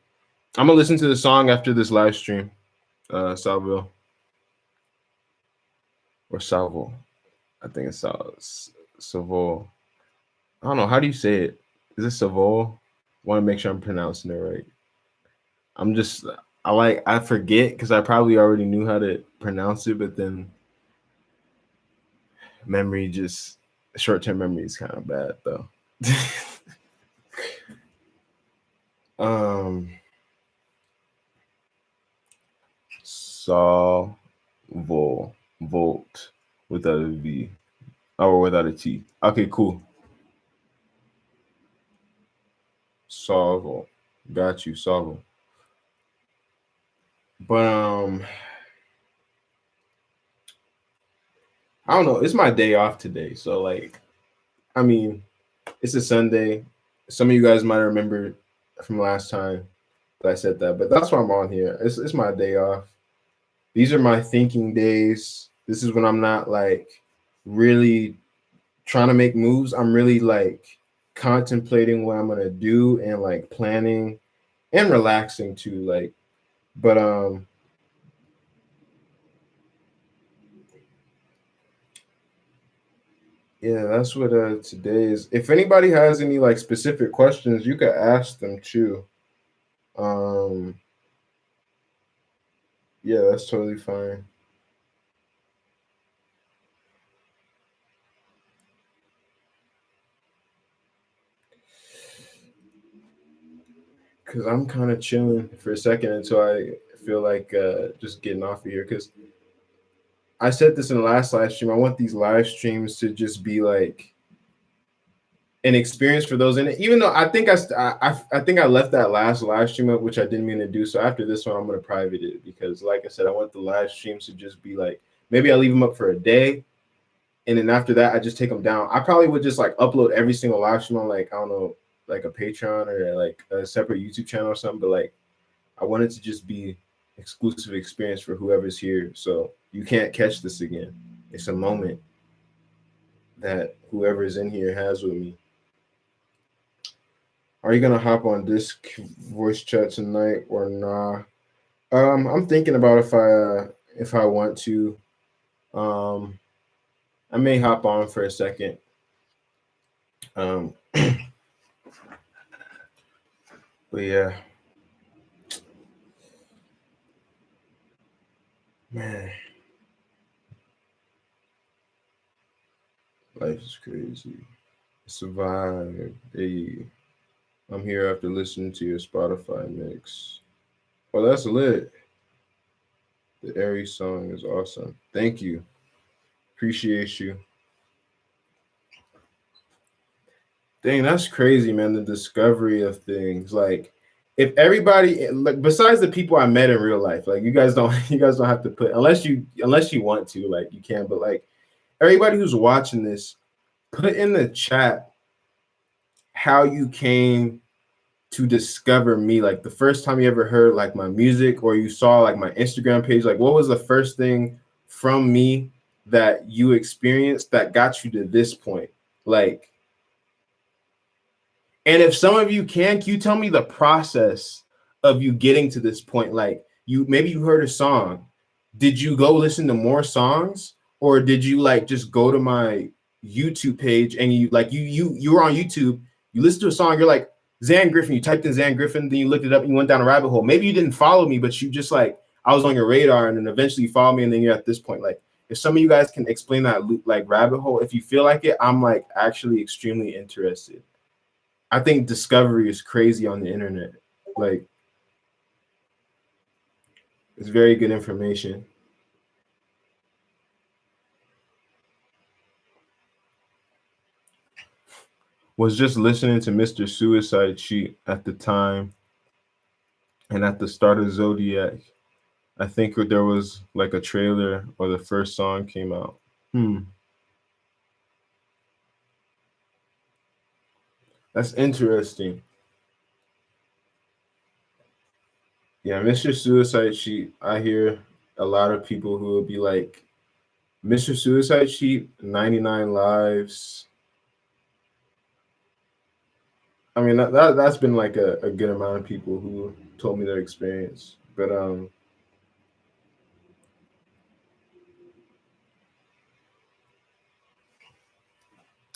I'm gonna listen to the song after this live stream. Salvo or Salvo. I think it's Savo. I don't know. How do you say it? Is it Savo? Want to make sure I'm pronouncing it right. I'm just I forget because I probably already knew how to pronounce it, but then memory just short-term memory is kind of bad though. Salvo Volt without a V or without a T. Okay, cool. Salvo. Got you, Salvo. But I don't know. It's my day off today, so like, I mean, it's a Sunday. Some of you guys might remember from last time that I said that, but that's why I'm on here. It's my day off. These are my thinking days. This is when I'm not like really trying to make moves. I'm really like contemplating what I'm gonna do and like planning and relaxing too. Like, but yeah, that's what today is. If anybody has any like specific questions, you could ask them too. Um, yeah, that's totally fine. Cause I'm kind of chilling for a second until I feel like just getting off of here. Cause I said this in the last live stream. I want these live streams to just be like an experience for those in it. Even though I think I think I left that last live stream up, which I didn't mean to do. So after this one, I'm gonna private it because, like I said, I want the live streams to just be like maybe I leave them up for a day, and then after that, I just take them down. I probably would just like upload every single live stream on like I don't know, like a Patreon or like a separate YouTube channel or something. But like I want it to just be exclusive experience for whoever's here. So you can't catch this again. It's a moment that whoever is in here has with me. Are you gonna hop on this voice chat tonight or nah? I'm thinking about if I want to. Um, I may hop on for a second. But yeah, man, life is crazy. Survive. Hey, I'm here after listening to your Spotify mix. Well, that's lit. The Aries song is awesome. Thank you. Appreciate you. Dang, that's crazy, man. The discovery of things. Like, if everybody, like, besides the people I met in real life, like, you guys don't, you guys don't have to put unless you want to, like, you can. But like, everybody who's watching this, put in the chat how you came to discover me. Like, the first time you ever heard like my music or you saw like my Instagram page. Like, what was the first thing from me that you experienced that got you to this point? Like. And if some of you can you tell me the process of you getting to this point? Like maybe you heard a song. Did you go listen to more songs or did you like just go to my YouTube page and you were on YouTube, you listened to a song, you're like Xan Griffin, you typed in Xan Griffin, then you looked it up and you went down a rabbit hole. Maybe you didn't follow me, but you just like I was on your radar, and then eventually you follow me, and then you're at this point. Like if some of you guys can explain that like rabbit hole, if you feel like it, I'm like actually extremely interested. I think discovery is crazy on the internet. Like it's very good information. Was just listening to Mr. Suicide Sheet at the time, and at the start of Zodiac, I think there was like a trailer or the first song came out. That's interesting. Yeah, Mr. Suicide Sheet. I hear a lot of people who will be like, Mr. Suicide Sheet, 99 Lives. I mean, that's been like a good amount of people who told me their experience. But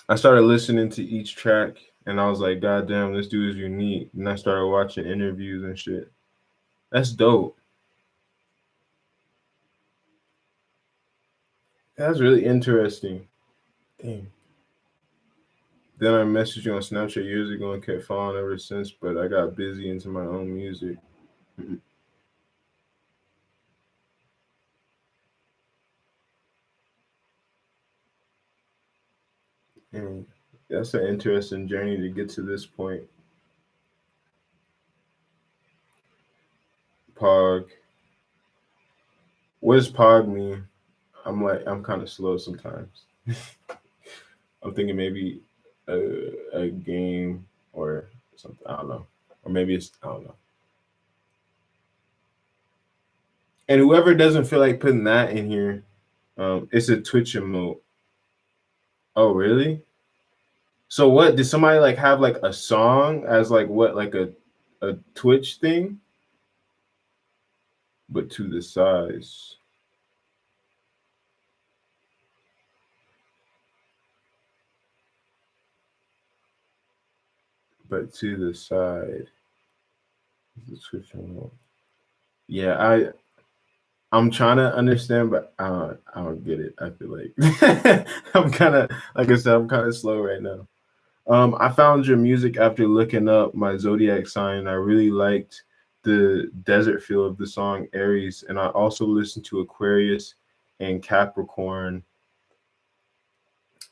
I started listening to each track and I was like, God damn, this dude is unique. And I started watching interviews and shit. That's dope. That's really interesting. Damn. Then I messaged you on Snapchat years ago and kept following ever since, but I got busy into my own music. And that's an interesting journey to get to this point. Pog. What does Pog mean? I'm kind of slow sometimes. I'm thinking maybe a game or something. I don't know. Or maybe it's, I don't know. And whoever doesn't feel like putting that in here, it's a Twitch emote. Oh, really? So what did somebody like have like a song as like what like a Twitch thing, but to the size. But to the side. The Twitch emote. Yeah, I'm trying to understand, but I don't get it. I feel like I'm kind of like I said, I'm kind of slow right now. I found your music after looking up my zodiac sign. I really liked the desert feel of the song Aries, and I also listened to Aquarius and Capricorn,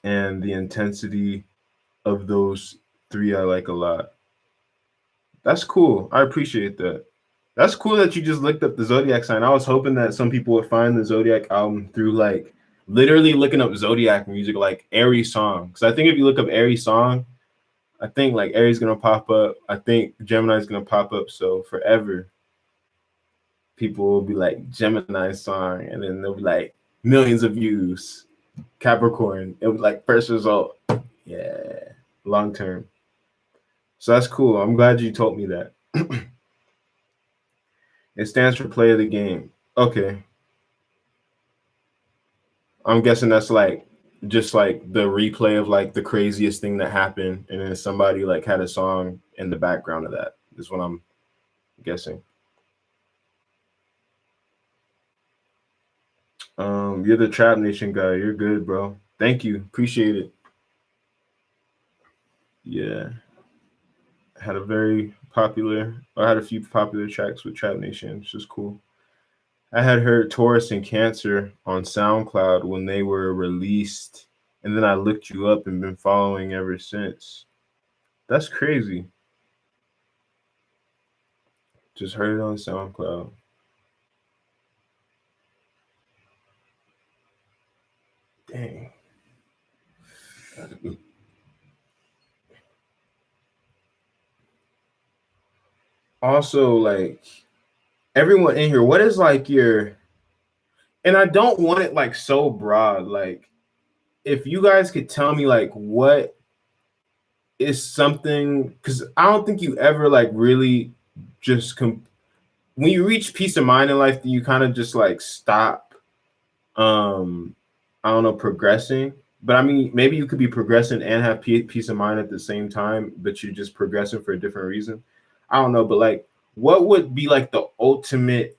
and the intensity of those three I like a lot. That's cool. I appreciate that. That's cool that you just looked up the zodiac sign. I was hoping that some people would find the zodiac album through like literally looking up zodiac music, like Aries song. Because I think if you look up Aries song, I think like Aries gonna pop up. I think Gemini's gonna pop up. So forever, people will be like Gemini song, and then they'll be like millions of views. Capricorn, it was like first result. Yeah, long term. So that's cool. I'm glad you told me that. It stands for play of the game. Okay. I'm guessing that's like just like the replay of like the craziest thing that happened, and then somebody like had a song in the background of that. Is what I'm guessing. You're the Trap Nation guy. You're good, bro. Thank you. Appreciate it. Yeah. Had a very popular, I had a few popular tracks with Trap Nation, which is cool. I had heard Taurus and Cancer on SoundCloud when they were released, and then I looked you up and been following ever since. That's crazy. Just heard it on SoundCloud. Dang. Also, like everyone in here, what is like your, and I don't want it like so broad. Like, if you guys could tell me like what is something, because I don't think you ever like really just when you reach peace of mind in life, you kind of just like stop I don't know, progressing. but I mean, maybe you could be progressing and have peace of mind at the same time, but you're just progressing for a different reason. I don't know, but like, what would be like the ultimate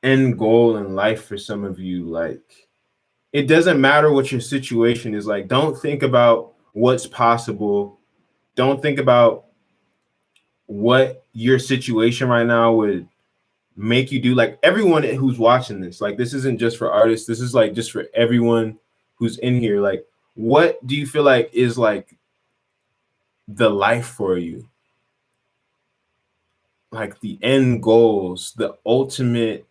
end goal in life for some of you? Like, it doesn't matter what your situation is. Like, don't think about what's possible. Don't think about what your situation right now would make you do. Like, everyone who's watching this, like, this isn't just for artists, this is like just for everyone who's in here. Like, what do you feel like is like the life for you? Like the end goals, the ultimate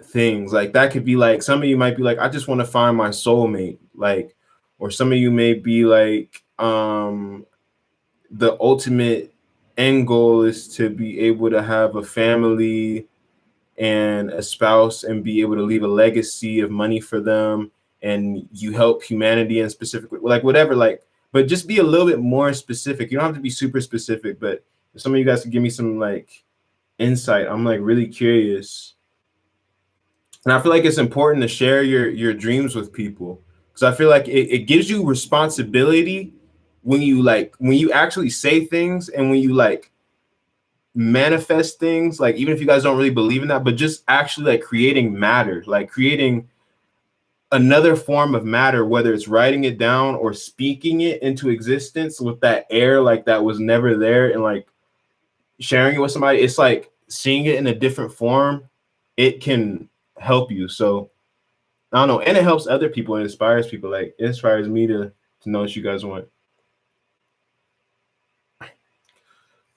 things. Like, that could be like, some of you might be like, I just want to find my soulmate. Like, or some of you may be like, the ultimate end goal is to be able to have a family and a spouse and be able to leave a legacy of money for them, and you help humanity in specific, like whatever, like, but just be a little bit more specific. You don't have to be super specific, but if some of you guys could give me some like insight, I'm like really curious. And I feel like it's important to share your dreams with people, because I feel like it gives you responsibility when you like, when you actually say things and when you like manifest things, like even if you guys don't really believe in that, but just actually like creating matter, like creating another form of matter, whether it's writing it down or speaking it into existence with that air like that was never there, and like sharing it with somebody. It's like seeing it in a different form. It can help you. So I don't know, and it helps other people and inspires people. Like, it inspires me to know what you guys want.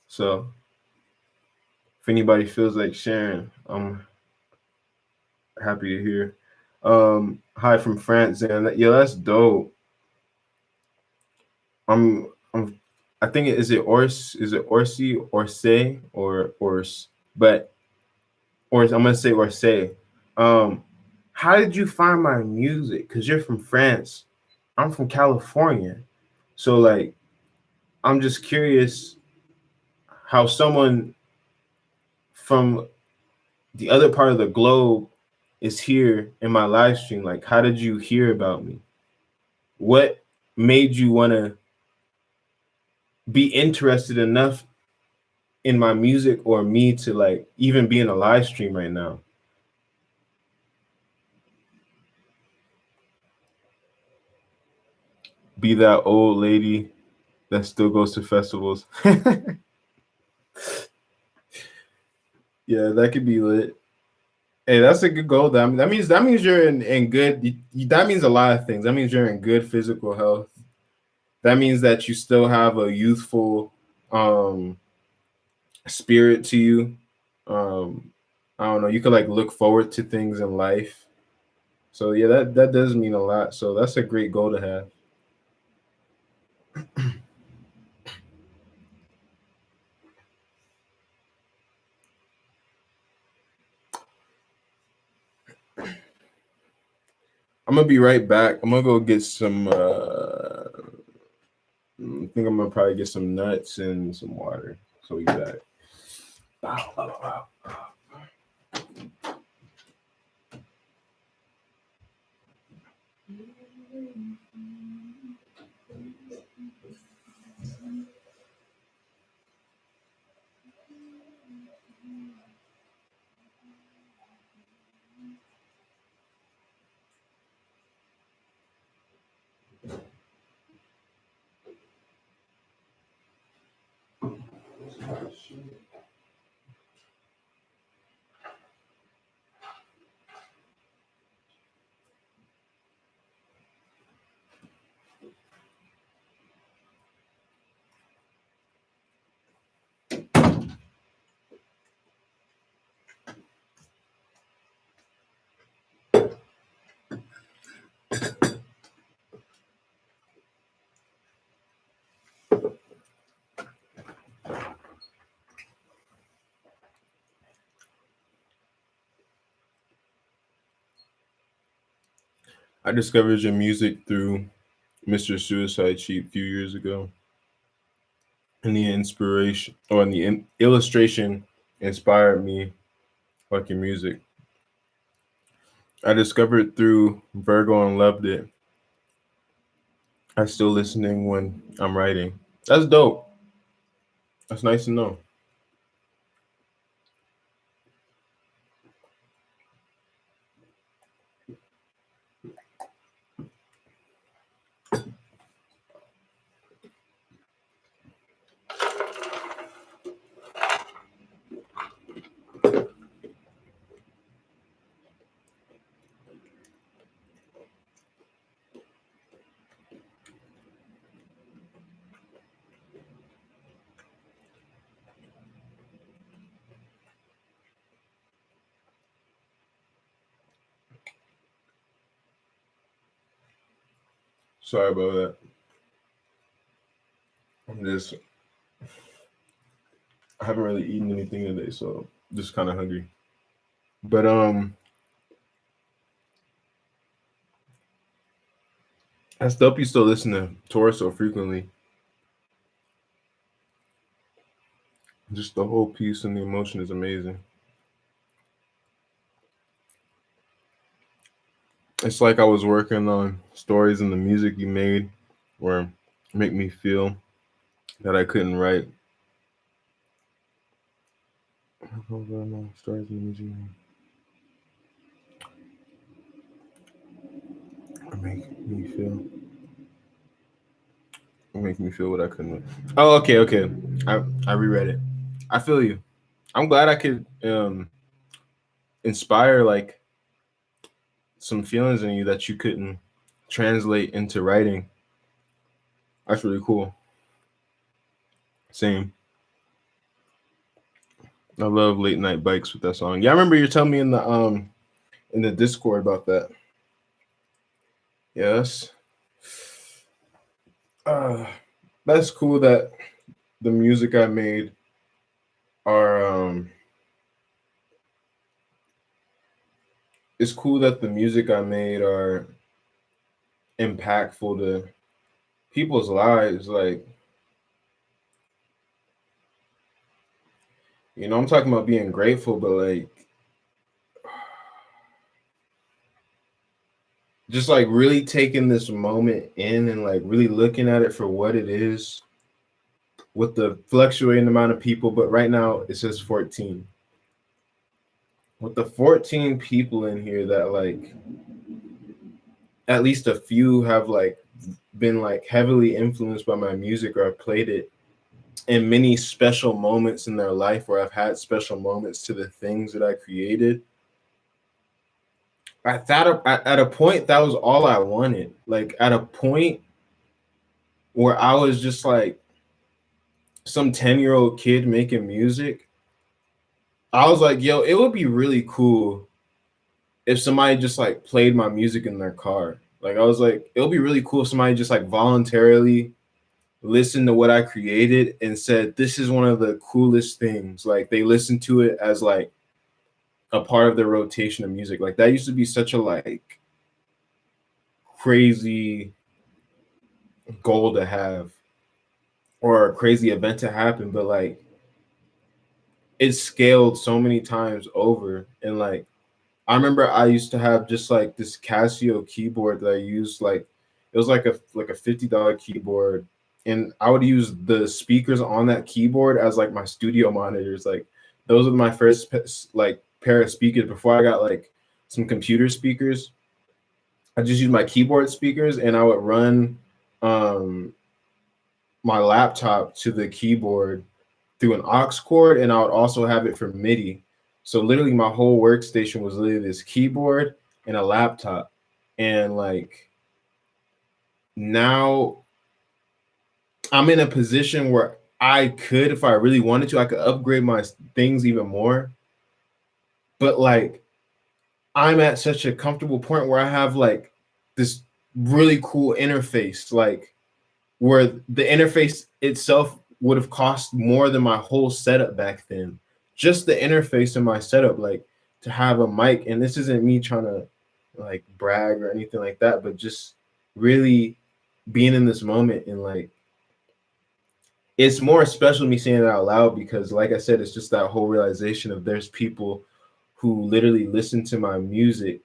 So if anybody feels like sharing, I'm happy to hear. Hi from France, and yeah, that's dope. I'm I think is it Orsi, Orse, or Ors, but Ors, I'm gonna say Orse. Um, how did you find my music? Because you're from France, I'm from California, so like, I'm just curious how someone from the other part of the globe is here in my live stream. Like, how did you hear about me? What made you want to be interested enough in my music or me to like even be in a live stream right now? Be that old lady that still goes to festivals. Yeah, that could be lit. Hey, that's a good goal. That means you're in good. That means a lot of things. That means you're in good physical health. That means that you still have a youthful um spirit to you. Um, I don't know. You could like look forward to things in life. So yeah, that does mean a lot. So that's a great goal to have. I'm gonna be right back. I'm gonna go get some. I think I'm gonna probably get some nuts and some water. So we got it. Wow, wow, wow. I discovered your music through Mr. Suicide Sheet a few years ago, and the inspiration or the illustration inspired me like your music. I discovered through Virgo and loved it. I'm still listening when I'm writing. That's dope. That's nice to know. Sorry about that. I'm just I haven't really eaten anything today, so just kind of hungry. But that's dope. You still listen to Taurus so frequently. Just the whole piece and the emotion is amazing. It's like I was working on stories in the music you made, where make me feel that I couldn't write. Stories in the music you made. Make me feel what I couldn't. Oh, okay, okay. I reread it. I feel you. I'm glad I could inspire like some feelings in you that you couldn't translate into writing. That's really cool. Same. I love late night bikes with that song. Yeah, I remember you telling me in the Discord about that. Yes. Uh, that's cool that the music I made are it's cool that the music I made are impactful to people's lives. Like, I'm talking about being grateful, but like just like really taking this moment in and like really looking at it for what it is with the fluctuating amount of people. But right now it says 14. With the 14 people in here that like at least a few have like been like heavily influenced by my music or I've played it in many special moments in their life where I've had special moments to the things that I created. I thought at a point that was all I wanted. Like at a point where I was just like some 10-year-old kid making music, I was like, yo, it would be really cool if somebody just like played my music in their car. Like I was like, it would be really cool if somebody just like voluntarily listened to what I created and said, this is one of the coolest things. Like they listened to it as like a part of their rotation of music. Like that used to be such a like crazy goal to have or a crazy event to happen, but like it's scaled so many times over. And like I remember I used to have just like this Casio keyboard that I used like it was like a $50 keyboard, and I would use the speakers on that keyboard as like my studio monitors. Like those were my first like pair of speakers before I got like some computer speakers. I just used my keyboard speakers and I would run um my laptop to the keyboard through an aux cord, and I would also have it for MIDI. So literally, my whole workstation was literally this keyboard and a laptop. And like now, I'm in a position where I could, if I really wanted to, I could upgrade my things even more. But like, I'm at such a comfortable point where I have like this really cool interface, like where the interface itself would have cost more than my whole setup back then. Just the interface in my setup, like to have a mic, and this isn't me trying to like brag or anything like that, but just really being in this moment and like it's more special me saying it out loud because like I said, it's just that whole realization of there's people who literally listen to my music,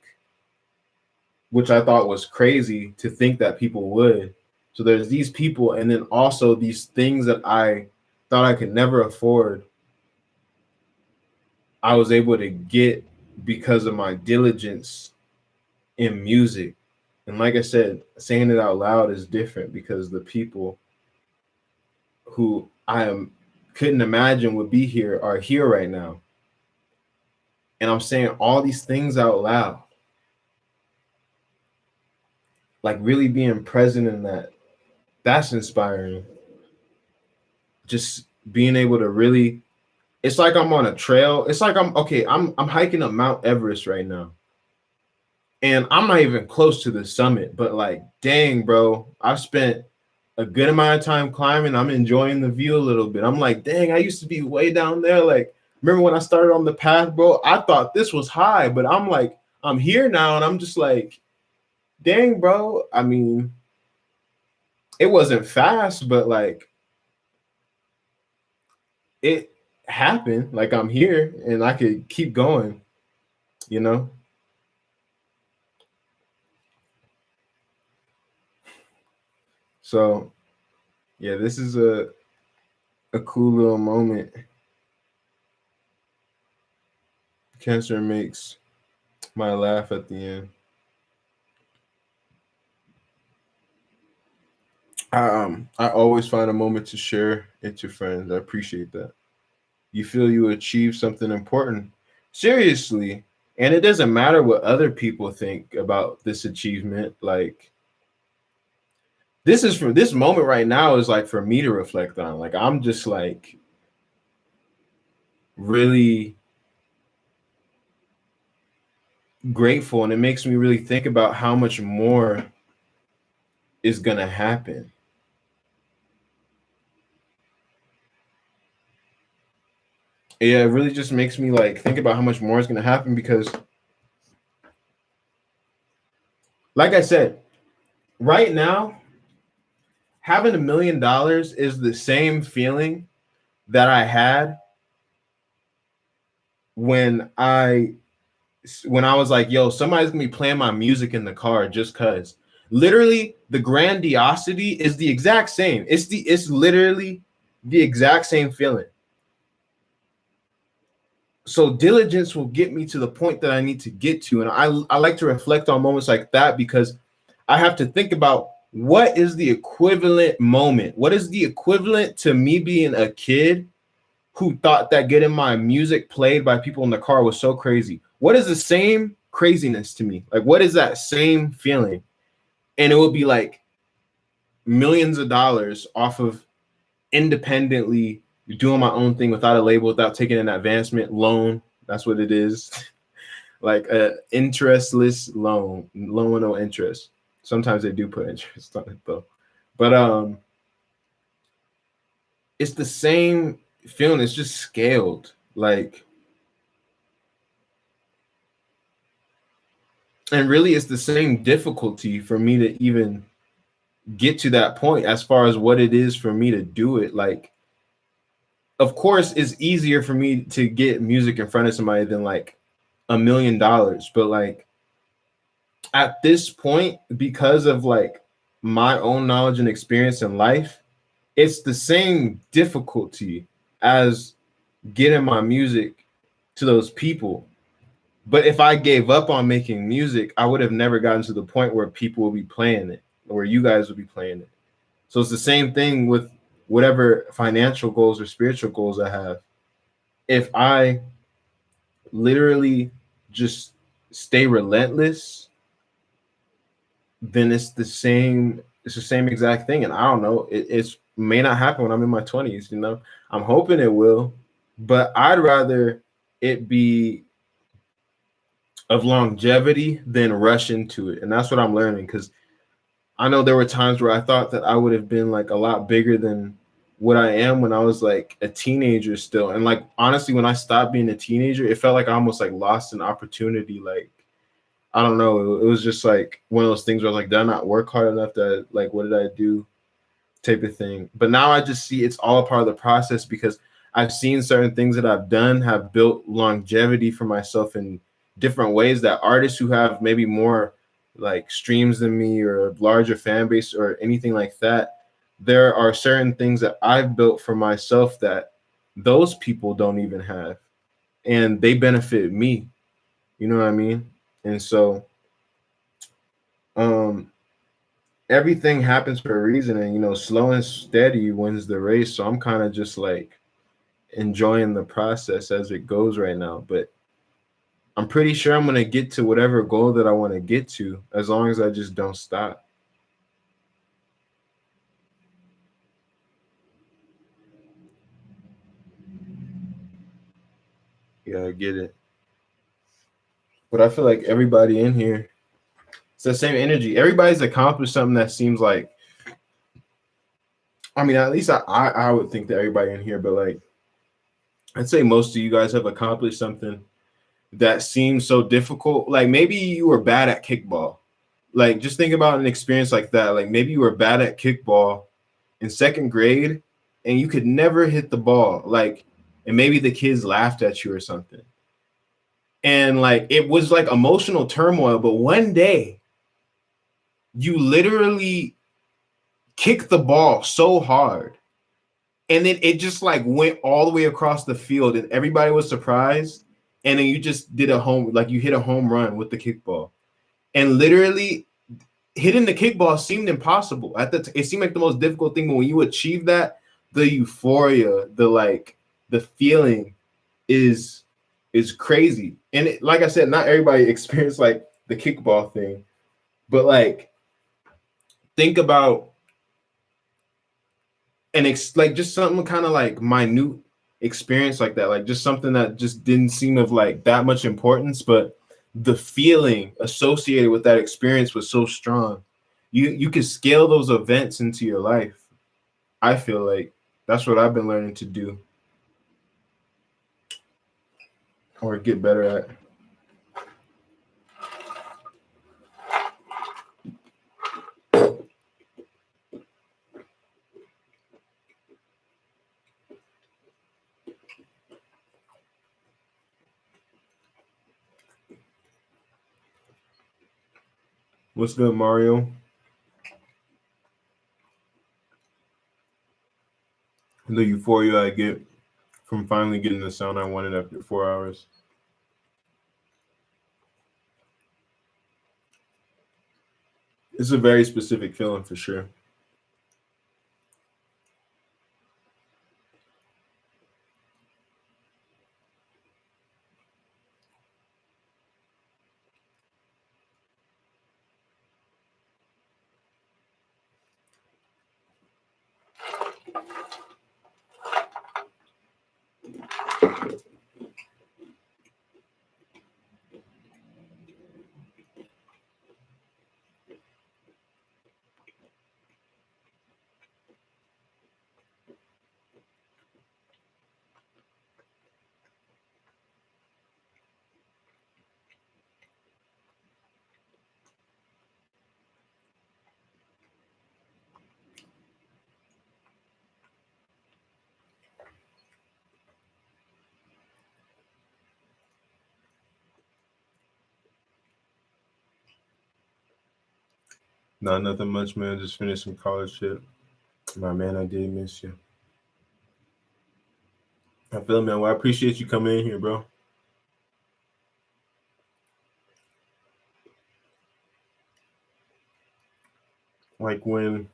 which I thought was crazy to think that people would. So there's these people, and then also these things that I thought I could never afford, I was able to get because of my diligence in music. And like I said, saying it out loud is different because the people who couldn't imagine would be here are here right now. And I'm saying all these things out loud. Like really being present in that. That's inspiring. Just being able to really, it's like I'm on a trail. It's like I'm hiking up Mount Everest right now. And I'm not even close to the summit, but like, dang, bro, I've spent a good amount of time climbing. I'm enjoying the view a little bit. I'm like, dang, I used to be way down there. Like, remember when I started on the path, bro? I thought this was high, but I'm like, I'm here now, and I'm just like, dang, bro. I mean, it wasn't fast, but like, it happened. Like, I'm here, and I could keep going, you know? So, yeah, this is a cool little moment. Cancer makes my laugh at the end. I always find a moment to share it to friends. I appreciate that. You feel you achieved something important. Seriously. And it doesn't matter what other people think about this achievement. Like, this is for this moment right now is like for me to reflect on. Like, I'm just like really grateful, and it makes me really think about how much more is gonna happen. Yeah, it really just makes me like think about how much more is gonna happen because, like I said, right now, having $1 million is the same feeling that I had when I was like, yo, somebody's gonna be playing my music in the car just cause. Literally, the grandiosity is the exact same. It's literally the exact same feeling. So diligence will get me to the point that I need to get to. And I like to reflect on moments like that because I have to think about what is the equivalent moment? What is the equivalent to me being a kid who thought that getting my music played by people in the car was so crazy? What is the same craziness to me? Like, what is that same feeling? And it would be like millions of dollars off of independently doing my own thing without a label, without taking an advancement loan. That's what it is. Like a interestless loan with no interest. Sometimes they do put interest on it though. But it's the same feeling. It's just scaled. Like, and really it's the same difficulty for me to even get to that point as far as what it is for me to do it. Like, of course it's easier for me to get music in front of somebody than like $1 million, but like at this point, because of like my own knowledge and experience in life, it's the same difficulty as getting my music to those people. But if I gave up on making music, I would have never gotten to the point where people will be playing it, or where you guys will be playing it. So it's the same thing with whatever financial goals or spiritual goals I have. If I literally just stay relentless, then it's the same exact thing. And I don't know, it's may not happen when I'm in my 20s, you know. I'm hoping it will, but I'd rather it be of longevity than rush into it. And that's what I'm learning, because I know there were times where I thought that I would have been like a lot bigger than what I am when I was like a teenager still. And like honestly, when I stopped being a teenager, it felt like I almost like lost an opportunity. Like, I don't know. It was just like one of those things where I was like, did I not work hard enough? That like, what did I do? Type of thing. But now I just see it's all a part of the process, because I've seen certain things that I've done have built longevity for myself in different ways that artists who have maybe more like streams than me or a larger fan base or anything like that. There are certain things that I've built for myself that those people don't even have, and they benefit me. You know what I mean? And so um everything happens for a reason, and slow and steady wins the race. So I'm kind of just like enjoying the process as it goes right now. But I'm pretty sure I'm gonna get to whatever goal that I want to get to as long as I just don't stop. Yeah, I get it. But I feel like everybody in here, it's the same energy. Everybody's accomplished something that seems like, I mean, at least I would think that everybody in here, but like I'd say most of you guys have accomplished something that seems so difficult. Like maybe you were bad at kickball. Like just think about an experience like that. Like maybe you were bad at kickball in second grade and you could never hit the ball. Like, and maybe the kids laughed at you or something. And like it was like emotional turmoil, but one day you literally kicked the ball so hard and then it just like went all the way across the field and everybody was surprised, and then you just did a home, like you hit a home run with the kickball, and literally hitting the kickball seemed impossible it seemed like the most difficult thing, but when you achieve that, the euphoria, the feeling is crazy. And like I said, not everybody experienced like the kickball thing, but like think about like just something kind of like minute experience like that, like just something that just didn't seem of like that much importance, but the feeling associated with that experience was so strong. You could scale those events into your life. I feel like that's what I've been learning to do or get better at. What's good, Mario? The euphoria I get from finally getting the sound I wanted after 4 hours. It's a very specific feeling for sure. Not nothing much, man. Just finished some college shit. My man, I did miss you. I feel it, man. Well, I appreciate you coming in here, bro. Like when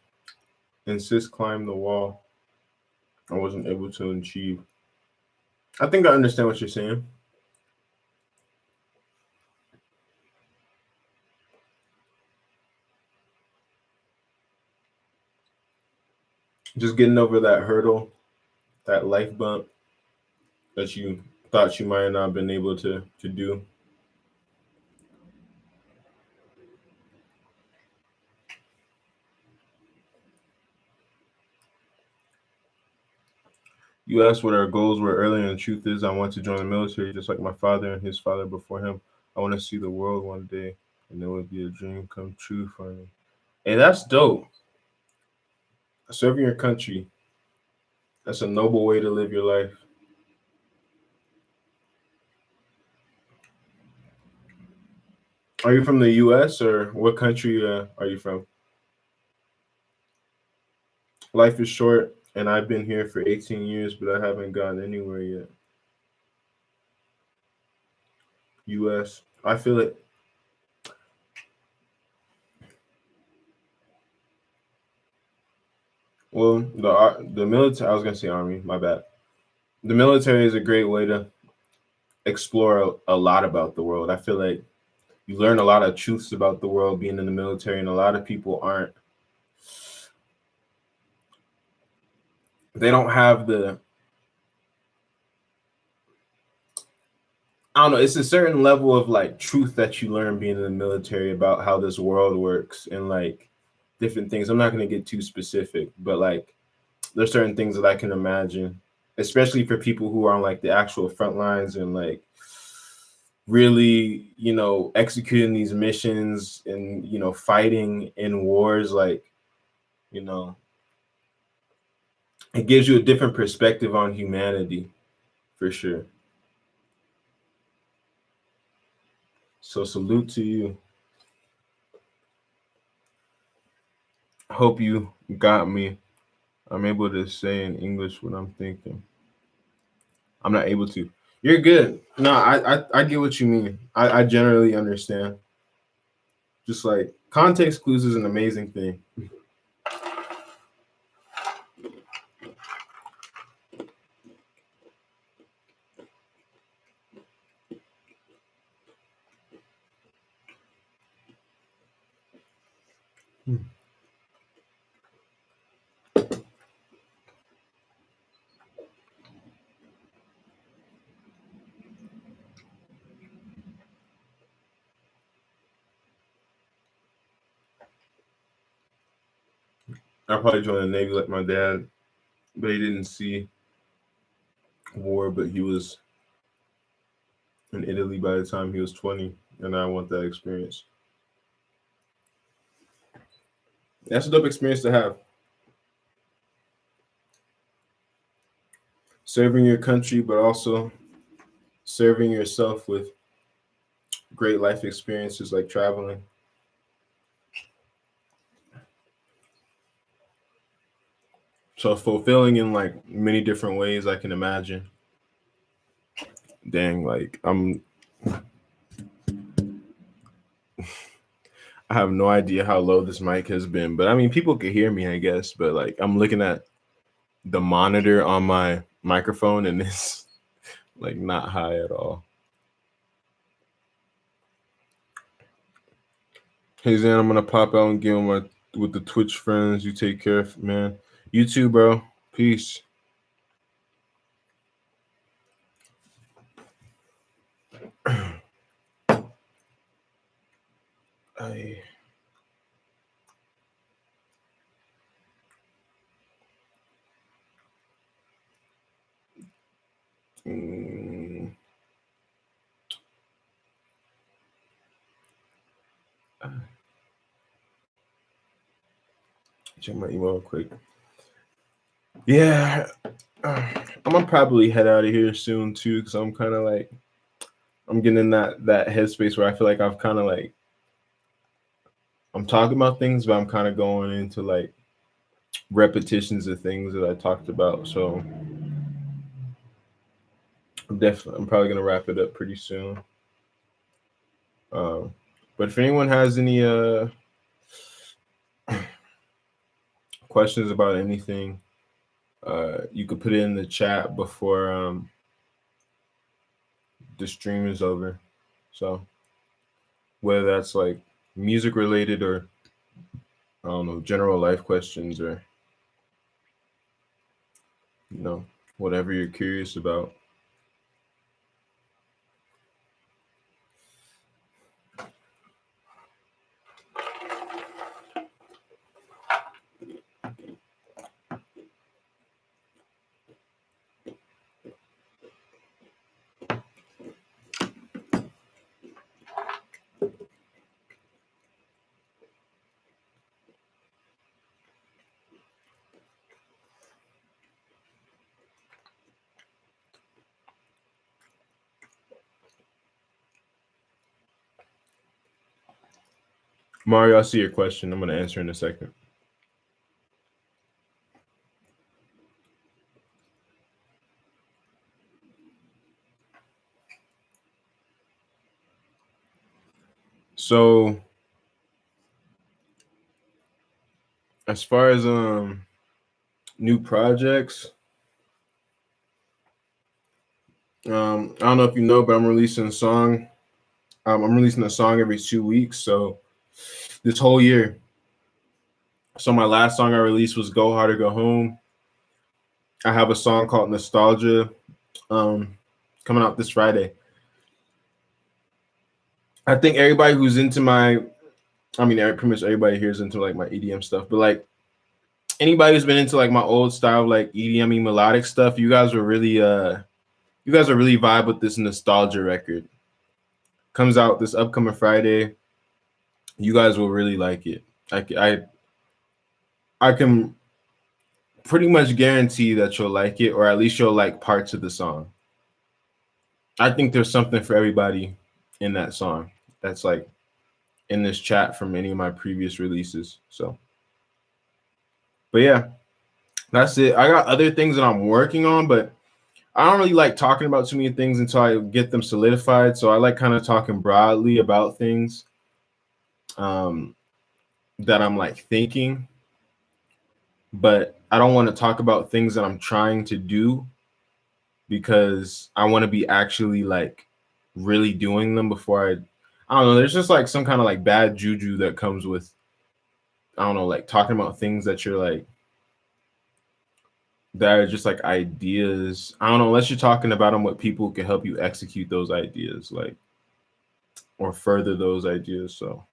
Insist climbed the wall, I wasn't able to achieve. I think I understand what you're saying. Just getting over that hurdle, that life bump that you thought you might not have been able to do. You asked what our goals were earlier, and the truth is, I want to join the military just like my father and his father before him. I want to see the world one day, and it would be a dream come true for me. And that's dope. Serving your country, that's a noble way to live your life. Are you from the U.S. or what country are you from? Life is short, and I've been here for 18 years, but I haven't gotten anywhere yet. U.S. I feel it. Well, the military. I was gonna say army. My bad. The military is a great way to explore a lot about the world. I feel like you learn a lot of truths about the world being in the military, and a lot of people aren't. They don't have the. I don't know. It's a certain level of like truth that you learn being in the military about how this world works and like different things. I'm not gonna get too specific, but like there's certain things that I can imagine, especially for people who are on like the actual front lines and like really, executing these missions and fighting in wars. Like, you know, it gives you a different perspective on humanity for sure. So salute to you. Hope you got me. I'm able to say in English what I'm thinking. I'm not able to. You're good. No, I get what you mean. I generally understand. Just like context clues is an amazing thing. I probably joined the Navy like my dad, but he didn't see war, but he was in Italy by the time he was 20, and I want that experience. That's a dope experience to have. Serving your country, but also serving yourself with great life experiences like traveling. So fulfilling in like many different ways I can imagine. Dang, like I have no idea how low this mic has been, but I mean people could hear me, I guess, but like I'm looking at the monitor on my microphone and it's like not high at all. Hey Zan, I'm gonna pop out and get on my with the Twitch friends. You take care, man. You too, bro. Peace. I, mm, check my email real quick. Yeah, I'm gonna probably head out of here soon too, because I'm kind of like I'm getting in that headspace where I feel like I've kind of like I'm talking about things, but I'm kind of going into like repetitions of things that I talked about. So I'm probably gonna wrap it up pretty soon. Um, but if anyone has any questions about anything, you could put it in the chat before the stream is over. So whether that's like music related or I don't know, general life questions or whatever you're curious about. Mario, I see your question. I'm gonna answer in a second. So as far as new projects, I don't know if you know, but I'm releasing a song. I'm releasing a song every 2 weeks. So this whole year. So my last song I released was "Go Hard or Go Home." I have a song called "Nostalgia" um, coming out this Friday. I think everybody who's into pretty much everybody here is into like my EDM stuff, but like anybody who's been into like my old style, like EDM melodic stuff, you guys are really vibe with this nostalgia record. Comes out this upcoming Friday. You guys will really like it. I can pretty much guarantee that you'll like it, or at least you'll like parts of the song. I think there's something for everybody in that song. That's like in this chat from any of my previous releases. So, but yeah, that's it. I got other things that I'm working on, but I don't really like talking about too many things until I get them solidified. So I like kind of talking broadly about things um, that I'm like thinking, but I don't want to talk about things that I'm trying to do because I want to be actually like really doing them before I don't know. There's just like some kind of like bad juju that comes with, I don't know, like talking about things that you're like, that are just like ideas. I don't know, unless you're talking about them with people who can help you execute those ideas, like, or further those ideas. So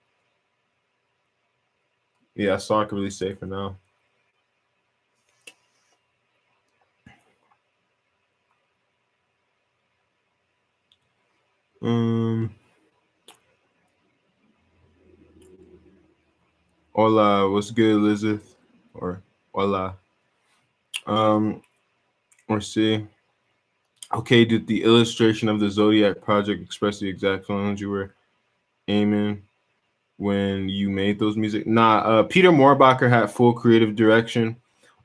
yeah, that's all I can really say for now. Um, Hola, what's good, Elizabeth? Or hola. Or see. Okay, did the illustration of the Zodiac project express the exact feelings you were aiming when you made those music? Nah, Peter Moorbacher had full creative direction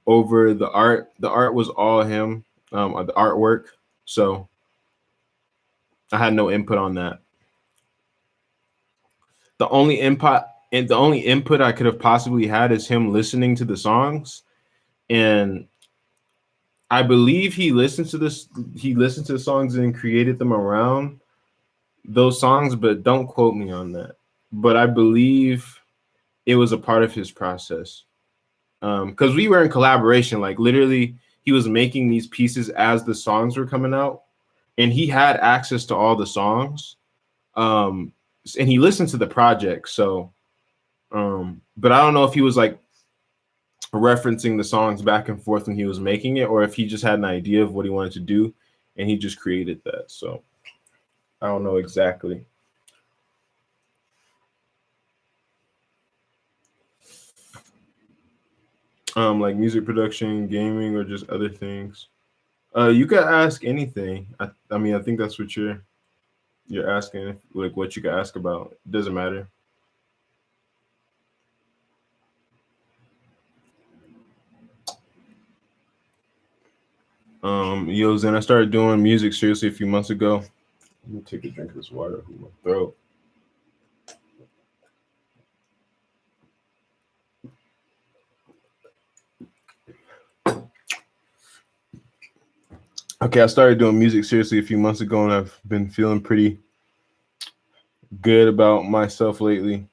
over the art. The art was all him, the artwork. So I had no input on that. The only input I could have possibly had is him listening to the songs, and I believe he listened to this. He listened to the songs and created them around those songs, but don't quote me on that. But I believe it was a part of his process because we were in collaboration. Like literally, he was making these pieces as the songs were coming out, and he had access to all the songs. And he listened to the project. So, but I don't know if he was like referencing the songs back and forth when he was making it, or if he just had an idea of what he wanted to do, and he just created that. So, I don't know exactly. Like music production, gaming, or just other things. You could ask anything. I mean, I think that's what you're asking, like what you could ask about. It doesn't matter. Yo, Zen, I started doing music seriously a few months ago. Let me take a drink of this water from my throat. Okay, I started doing music seriously a few months ago, and I've been feeling pretty good about myself lately.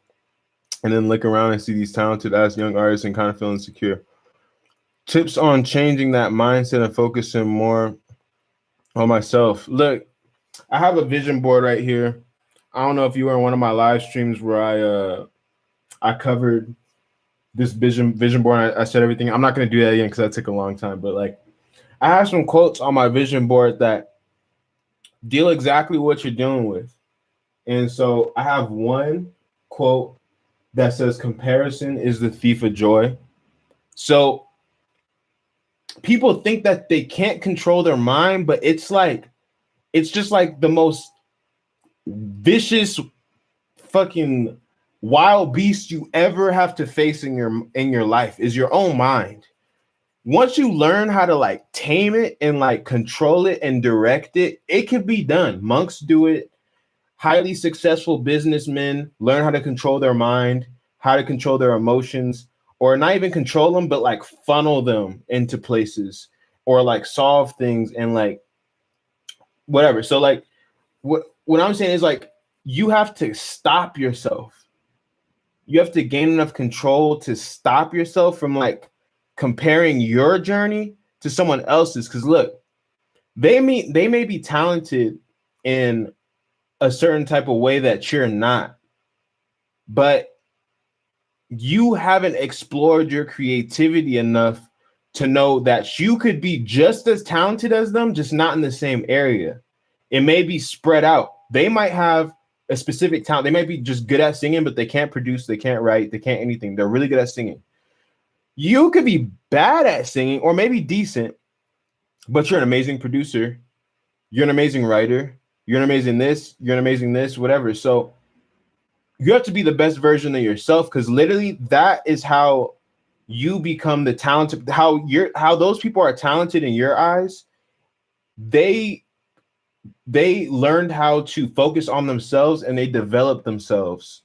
And then look around and see these talented ass young artists and kind of feel insecure. Tips on changing that mindset and focusing more on myself. Look, I have a vision board right here. I don't know if you were in one of my live streams where I covered this vision board. I said everything. I'm not gonna do that again because that took a long time. But like, I have some quotes on my vision board that deal exactly what you're dealing with. And so I have one quote that says, "Comparison is the thief of joy." So people think that they can't control their mind, but it's just like the most vicious fucking wild beast you ever have to face in your life is your own mind. Once you learn how to like tame it and like control it and direct it, it can be done. Monks do it. Highly successful businessmen learn how to control their mind, how to control their emotions, or not even control them, but like funnel them into places or like solve things and like whatever. So like what I'm saying is like you have to stop yourself. You have to gain enough control to stop yourself from like comparing your journey to someone else's. Because look, they may be talented in a certain type of way that you're not, but you haven't explored your creativity enough to know that you could be just as talented as them, just not in the same area. It may be spread out. They might have a specific talent. They might be just good at singing, but they can't produce, they can't write, they can't anything. They're really good at singing. You could be bad at singing or maybe decent, but you're an amazing producer. You're an amazing writer. You're an amazing this, you're an amazing this, whatever. So you have to be the best version of yourself, because literally that is how you become the talented, how those people are talented in your eyes. They learned how to focus on themselves and they develop themselves.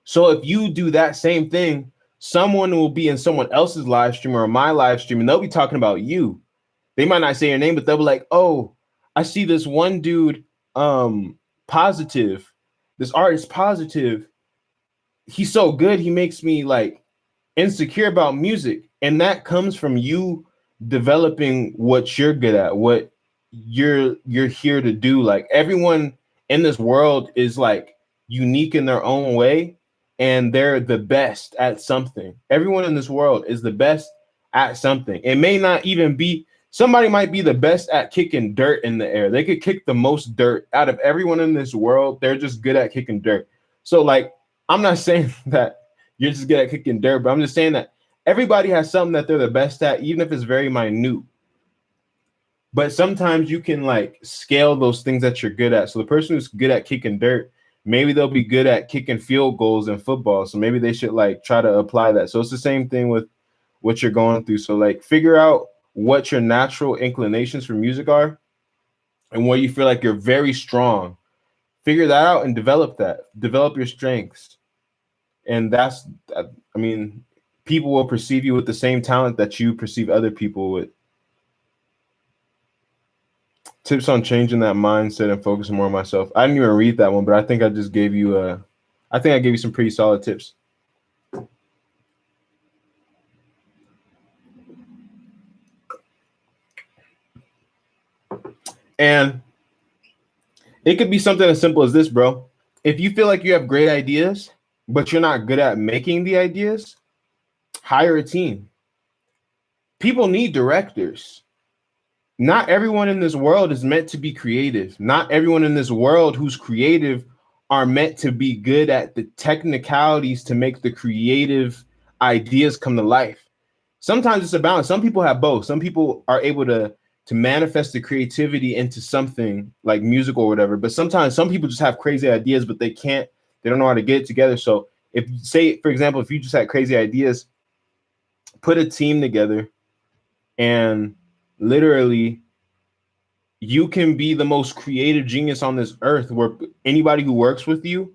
So if you do that same thing, someone will be in someone else's live stream or my live stream and they'll be talking about you. They might not say your name, but they'll be like, oh, I see this one dude, Positive. This artist Positive. He's so good. He makes me like insecure about music. And that comes from you developing what you're good at, what you're here to do. Like everyone in this world is like unique in their own way, and they're the best at something. Everyone in this world is the best at something. It may not even be, somebody might be the best at kicking dirt in the air. They could kick the most dirt out of everyone in this world. They're just good at kicking dirt. So like, I'm not saying that you're just good at kicking dirt, but I'm just saying that everybody has something that they're the best at, even if it's very minute. But sometimes you can like scale those things that you're good at. So the person who's good at kicking dirt, maybe they'll be good at kicking field goals in football. So maybe they should like try to apply that. So it's the same thing with what you're going through. So like figure out what your natural inclinations for music are and where you feel like you're very strong. Figure that out and develop that. Develop your strengths. And that's, I mean, people will perceive you with the same talent that you perceive other people with. Tips on changing that mindset and focusing more on myself. I didn't even read that one, but I think I just gave you I think I gave you some pretty solid tips. And it could be something as simple as this, bro. If you feel like you have great ideas, but you're not good at making the ideas, hire a team. People need directors. Not everyone in this world is meant to be creative. Not everyone in this world who's creative are meant to be good at the technicalities to make the creative ideas come to life. Sometimes it's a balance. Some people have both. Some people are able to manifest the creativity into something like music or whatever. But sometimes some people just have crazy ideas, but they don't know how to get it together. So if, say, for example, if you just had crazy ideas, put a team together and literally you can be the most creative genius on this earth, where anybody who works with you,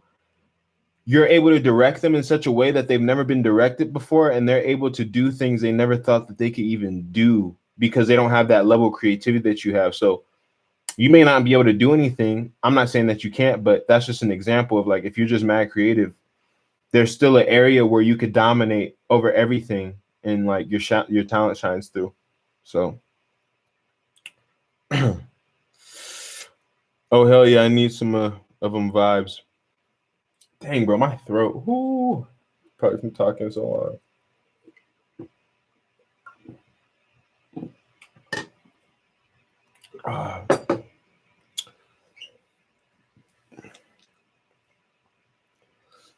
you're able to direct them in such a way that they've never been directed before, and they're able to do things they never thought that they could even do because they don't have that level of creativity that you have. So you may not be able to do anything. I'm not saying that you can't, but that's just an example of like, if you're just mad creative, there's still an area where you could dominate over everything and like your talent shines through. So oh hell yeah, I need some of them vibes. Dang, bro, my throat. Ooh, probably from talking so long.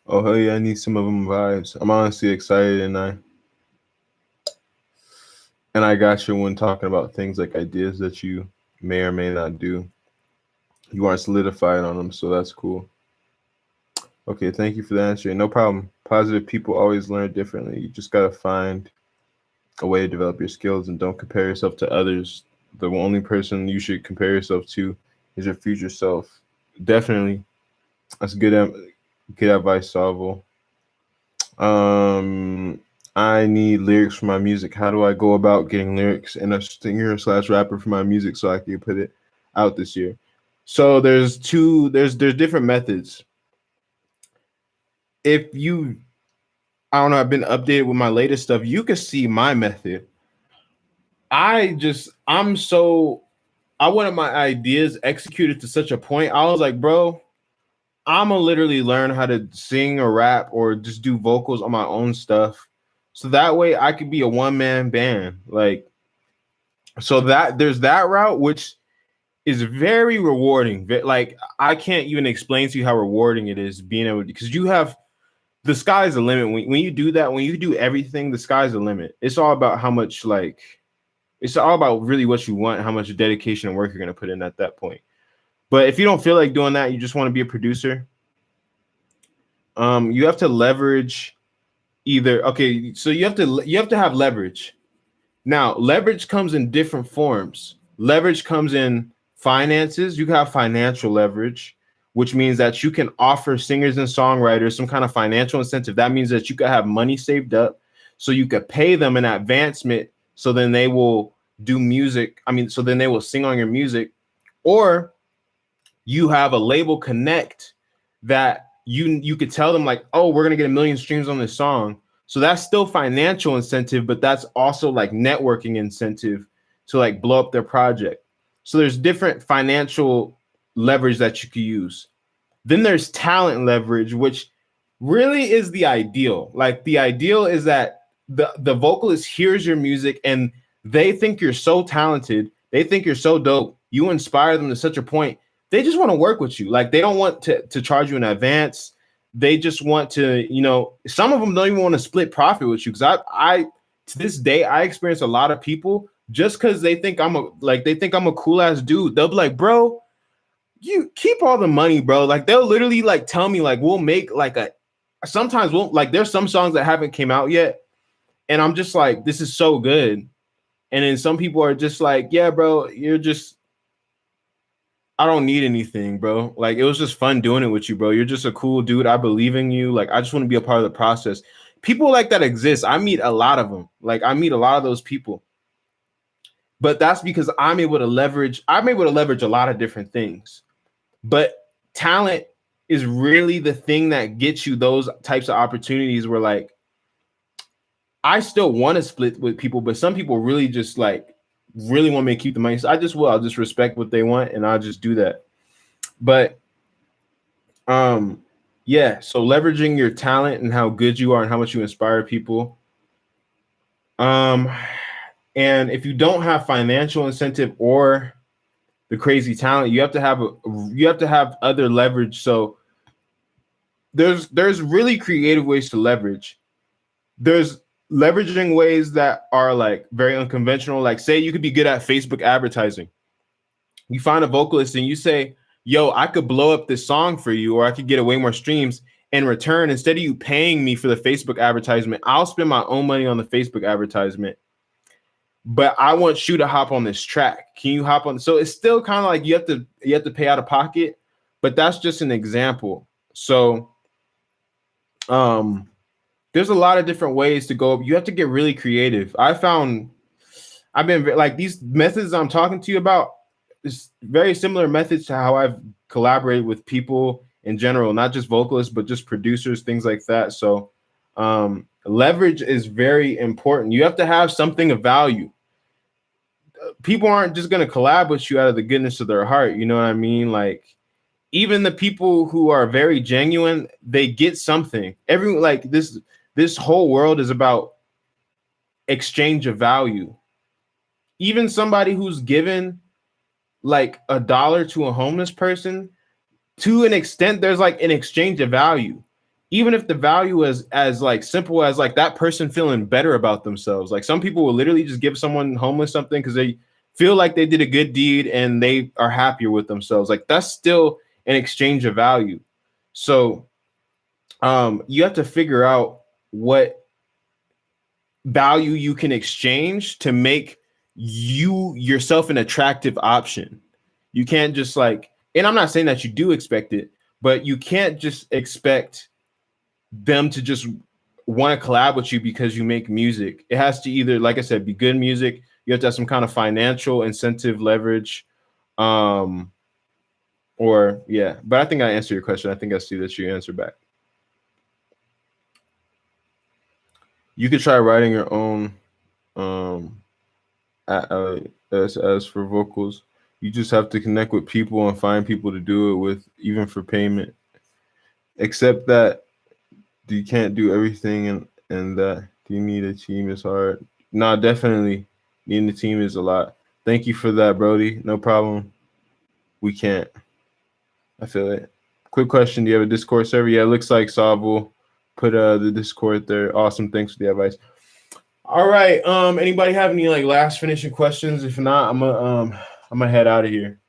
Oh hell yeah, I need some of them vibes. I'm honestly excited, and I got you when talking about things like ideas that you may or may not do. You aren't solidified on them, so that's cool. Okay, thank you for the answer. No problem. Positive people always learn differently. You just gotta find a way to develop your skills and don't compare yourself to others. The only person you should compare yourself to is your future self. Definitely, that's good advice, Salvo. Um, I need lyrics for my music. How do I go about getting lyrics and a singer slash rapper for my music so I can put it out this year? So there's different methods. If you I don't know, I've been updated with my latest stuff. You can see my method. I'm so I wanted my ideas executed to such a point. I was like, bro, I'm gonna literally learn how to sing or rap or just do vocals on my own stuff. So that way I could be a one-man band. Like, so that there's that route, which is very rewarding. Like, I can't even explain to you how rewarding it is being able to, because you have the sky's the limit. When you do that, when you do everything, the sky's the limit. It's all about how much, like, it's all about really what you want, how much dedication and work you're gonna put in at that point. But if you don't feel like doing that, you just want to be a producer, you have to leverage either. Okay, so you have to have leverage. Now, leverage comes in different forms. Leverage comes in finances. You can have financial leverage, which means that you can offer singers and songwriters some kind of financial incentive. That means that you could have money saved up so you could pay them an advancement, so then they will do music. I mean, so then they will sing on your music. Or you have a label connect that you could tell them, like, oh, we're gonna get 1 million streams on this song. So that's still financial incentive, but that's also like networking incentive to like blow up their project. So there's different financial leverage that you could use. Then there's talent leverage, which really is the ideal. Like, the ideal is that the vocalist hears your music and they think you're so talented, they think you're so dope, you inspire them to such a point, they just want to work with you. Like, they don't want to charge you in advance. They just want to, some of them don't even want to split profit with you. Because I to this day, I experience a lot of people just because they think I'm a cool ass dude. They'll be like, bro, you keep all the money, bro. Like, they'll literally like tell me, like, we'll make like sometimes we'll, like, there's some songs that haven't came out yet, and I'm just like, this is so good. And then some people are just like, yeah, bro, I don't need anything, bro. Like, it was just fun doing it with you, bro. You're just a cool dude. I believe in you. Like, I just want to be a part of the process. People like that exist. I meet a lot of them. Like, I meet a lot of those people. But that's because I'm able to leverage a lot of different things. But talent is really the thing that gets you those types of opportunities where, like, I still want to split with people, but some people really just like really want me to keep the money. So I'll just respect what they want and I'll just do that. But yeah, so leveraging your talent and how good you are and how much you inspire people. And if you don't have financial incentive or the crazy talent, you have to have other leverage. So there's really creative ways to leverage. There's leveraging ways that are like very unconventional. Like, say you could be good at Facebook advertising. You find a vocalist and you say, yo, I could blow up this song for you, or I could get way more streams. In return, instead of you paying me for the Facebook advertisement, I'll spend my own money on the Facebook advertisement. But I want you to hop on this track. Can you hop on? So it's still kind of like you have to pay out of pocket, but that's just an example. So there's a lot of different ways to go. You have to get really creative. I've been like, these methods I'm talking to you about is very similar methods to how I've collaborated with people in general, not just vocalists, but just producers, things like that. So leverage is very important. You have to have something of value. People aren't just going to collab with you out of the goodness of their heart. You know what I mean? Like, even the people who are very genuine, they get something. Everyone, like, this whole world is about exchange of value. Even somebody who's given like $1 to a homeless person, to an extent, there's like an exchange of value. Even if the value is as like simple as like that person feeling better about themselves. Like, some people will literally just give someone homeless something because they feel like they did a good deed and they are happier with themselves. Like, that's still an exchange of value. So you have to figure out what value you can exchange to make you yourself an attractive option. You can't just like, and I'm not saying that you do expect it, but you can't just expect them to just want to collab with you because you make music. It has to either, like I said, be good music. You have to have some kind of financial incentive leverage. Or yeah, but I think I answered your question. I think I see that you answer back. You could try writing your own as for vocals. You just have to connect with people and find people to do it with, even for payment. Except that you can't do everything, and that you need a team is hard. Nah, definitely needing a team is a lot. Thank you for that, Brody. No problem. We can't. I feel it. Quick question: do you have a Discord server? Yeah, it looks like Sav put the Discord there. Awesome. Thanks for the advice. All right. Anybody have any like last finishing questions? If not, I'm gonna head out of here.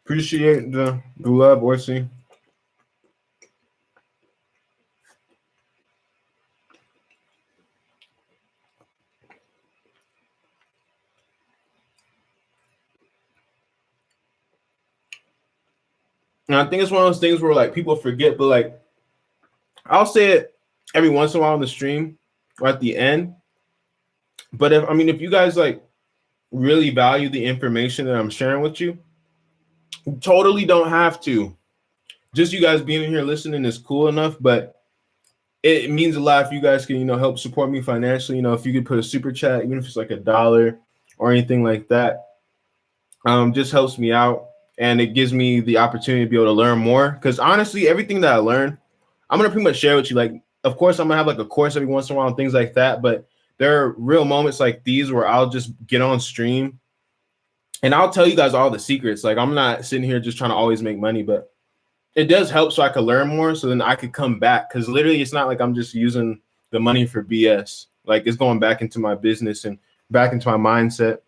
Appreciate the love, Orsi. And I think it's one of those things where like people forget, but like I'll say it every once in a while on the stream or at the end. But if you guys like really value the information that I'm sharing with you, you totally don't have to. Just you guys being in here listening is cool enough, but it means a lot if you guys can, help support me financially. If you could put a super chat, even if it's like $1 or anything like that, just helps me out. And it gives me the opportunity to be able to learn more. Because honestly, everything that I learn, I'm gonna pretty much share with you. Like, of course, I'm gonna have like a course every once in a while and things like that. But there are real moments like these where I'll just get on stream and I'll tell you guys all the secrets. Like, I'm not sitting here just trying to always make money, but it does help so I could learn more. So then I could come back. Because literally, it's not like I'm just using the money for BS. Like, it's going back into my business and back into my mindset,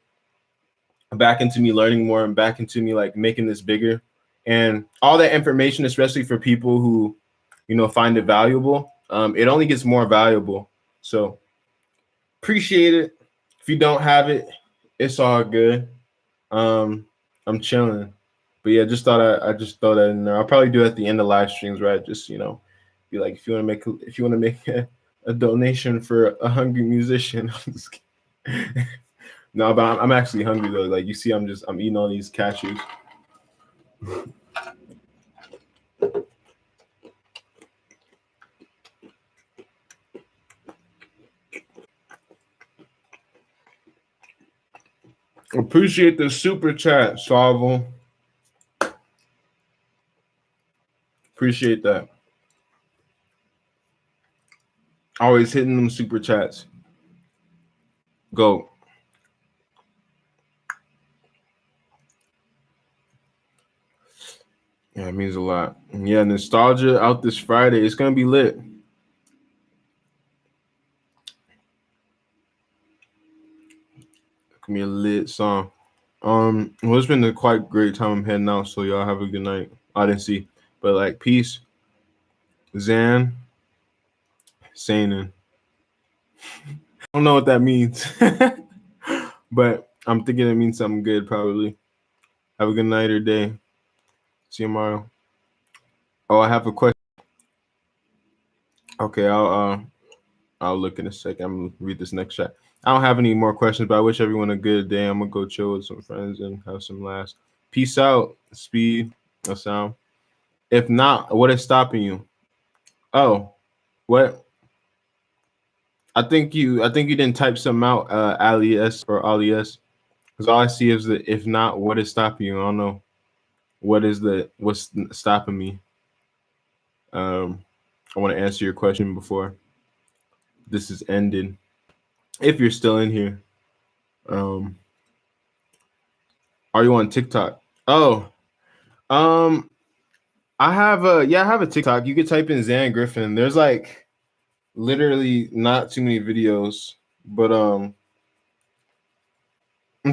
back into me learning more, and back into me like making this bigger. And all that information, especially for people who find it valuable, it only gets more valuable. So appreciate it. If you don't have it, it's all good. I'm chilling. But yeah, just thought I just throw that in there. I'll probably do it at the end of live streams, right? Just be like, if you want to make a donation for a hungry musician. No, but I'm actually hungry though. Like you see, I'm eating all these cashews. Appreciate the super chat, Salvo. Appreciate that. Always hitting them super chats. Go. Yeah, it means a lot. Yeah, nostalgia out this Friday. It's gonna be lit. It's gonna be a lit song. Well, it's been a quite great time. I'm heading out, so y'all have a good night. I didn't see, but like peace. Xan, Sanin. I don't know what that means, but I'm thinking it means something good. Probably. Have a good night or day. See you tomorrow. Oh, I have a question. Okay, I'll look in a second. I'm gonna read this next chat. I don't have any more questions, but I wish everyone a good day. I'm gonna go chill with some friends and have some laughs. Peace out, Speed, or Sound. If not, what is stopping you? Oh, what? I think you didn't type something out, alias or alias, because all I see is the if not, what is stopping you? I don't know what's stopping me. I want to answer your question before this is ended. If you're still in here, are you on TikTok? Oh, um, I have a TikTok. You could type in Xan Griffin. There's like literally not too many videos, but I'm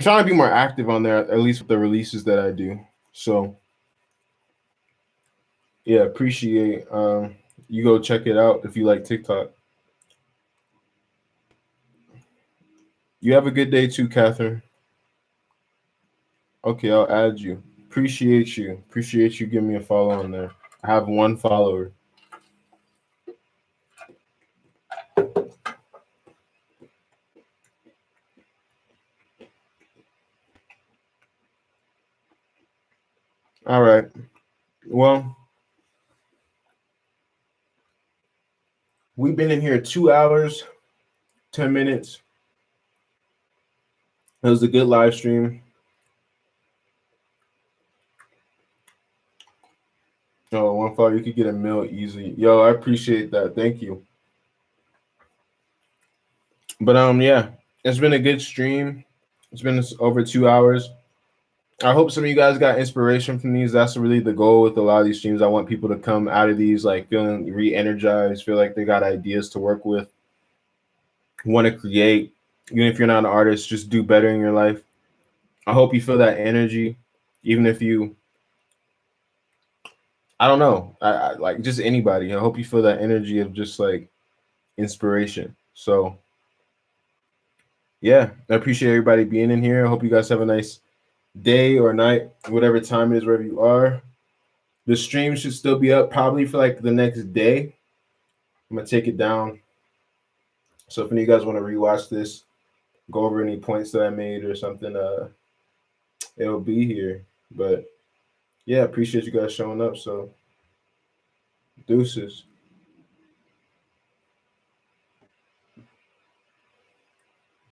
trying to be more active on there, at least with the releases that I do. So yeah, appreciate you go check it out if you like TikTok. You have a good day too, Catherine. Okay, I'll add you. Appreciate you. Appreciate you giving me a follow on there. I have one follower. All right. Well, we've been in here 2 hours, 10 minutes. It was a good live stream. Oh, one follow, you could get a meal easy. Yo, I appreciate that. Thank you. But yeah, it's been a good stream. It's been over 2 hours. I hope some of you guys got inspiration from these. That's really the goal with a lot of these streams. I want people to come out of these like feeling re-energized, feel like they got ideas to work with, want to create. Even if you're not an artist, just do better in your life. I hope you feel that energy, even if you, I don't know, I like just anybody. I hope you feel that energy of just like inspiration. So yeah, I appreciate everybody being in here. I hope you guys have a nice day or night, whatever time it is, wherever you are. The stream should still be up probably for like the next day. I'm gonna take it down. So if any of you guys want to rewatch this, go over any points that I made or something, it'll be here. But yeah, appreciate you guys showing up. So deuces.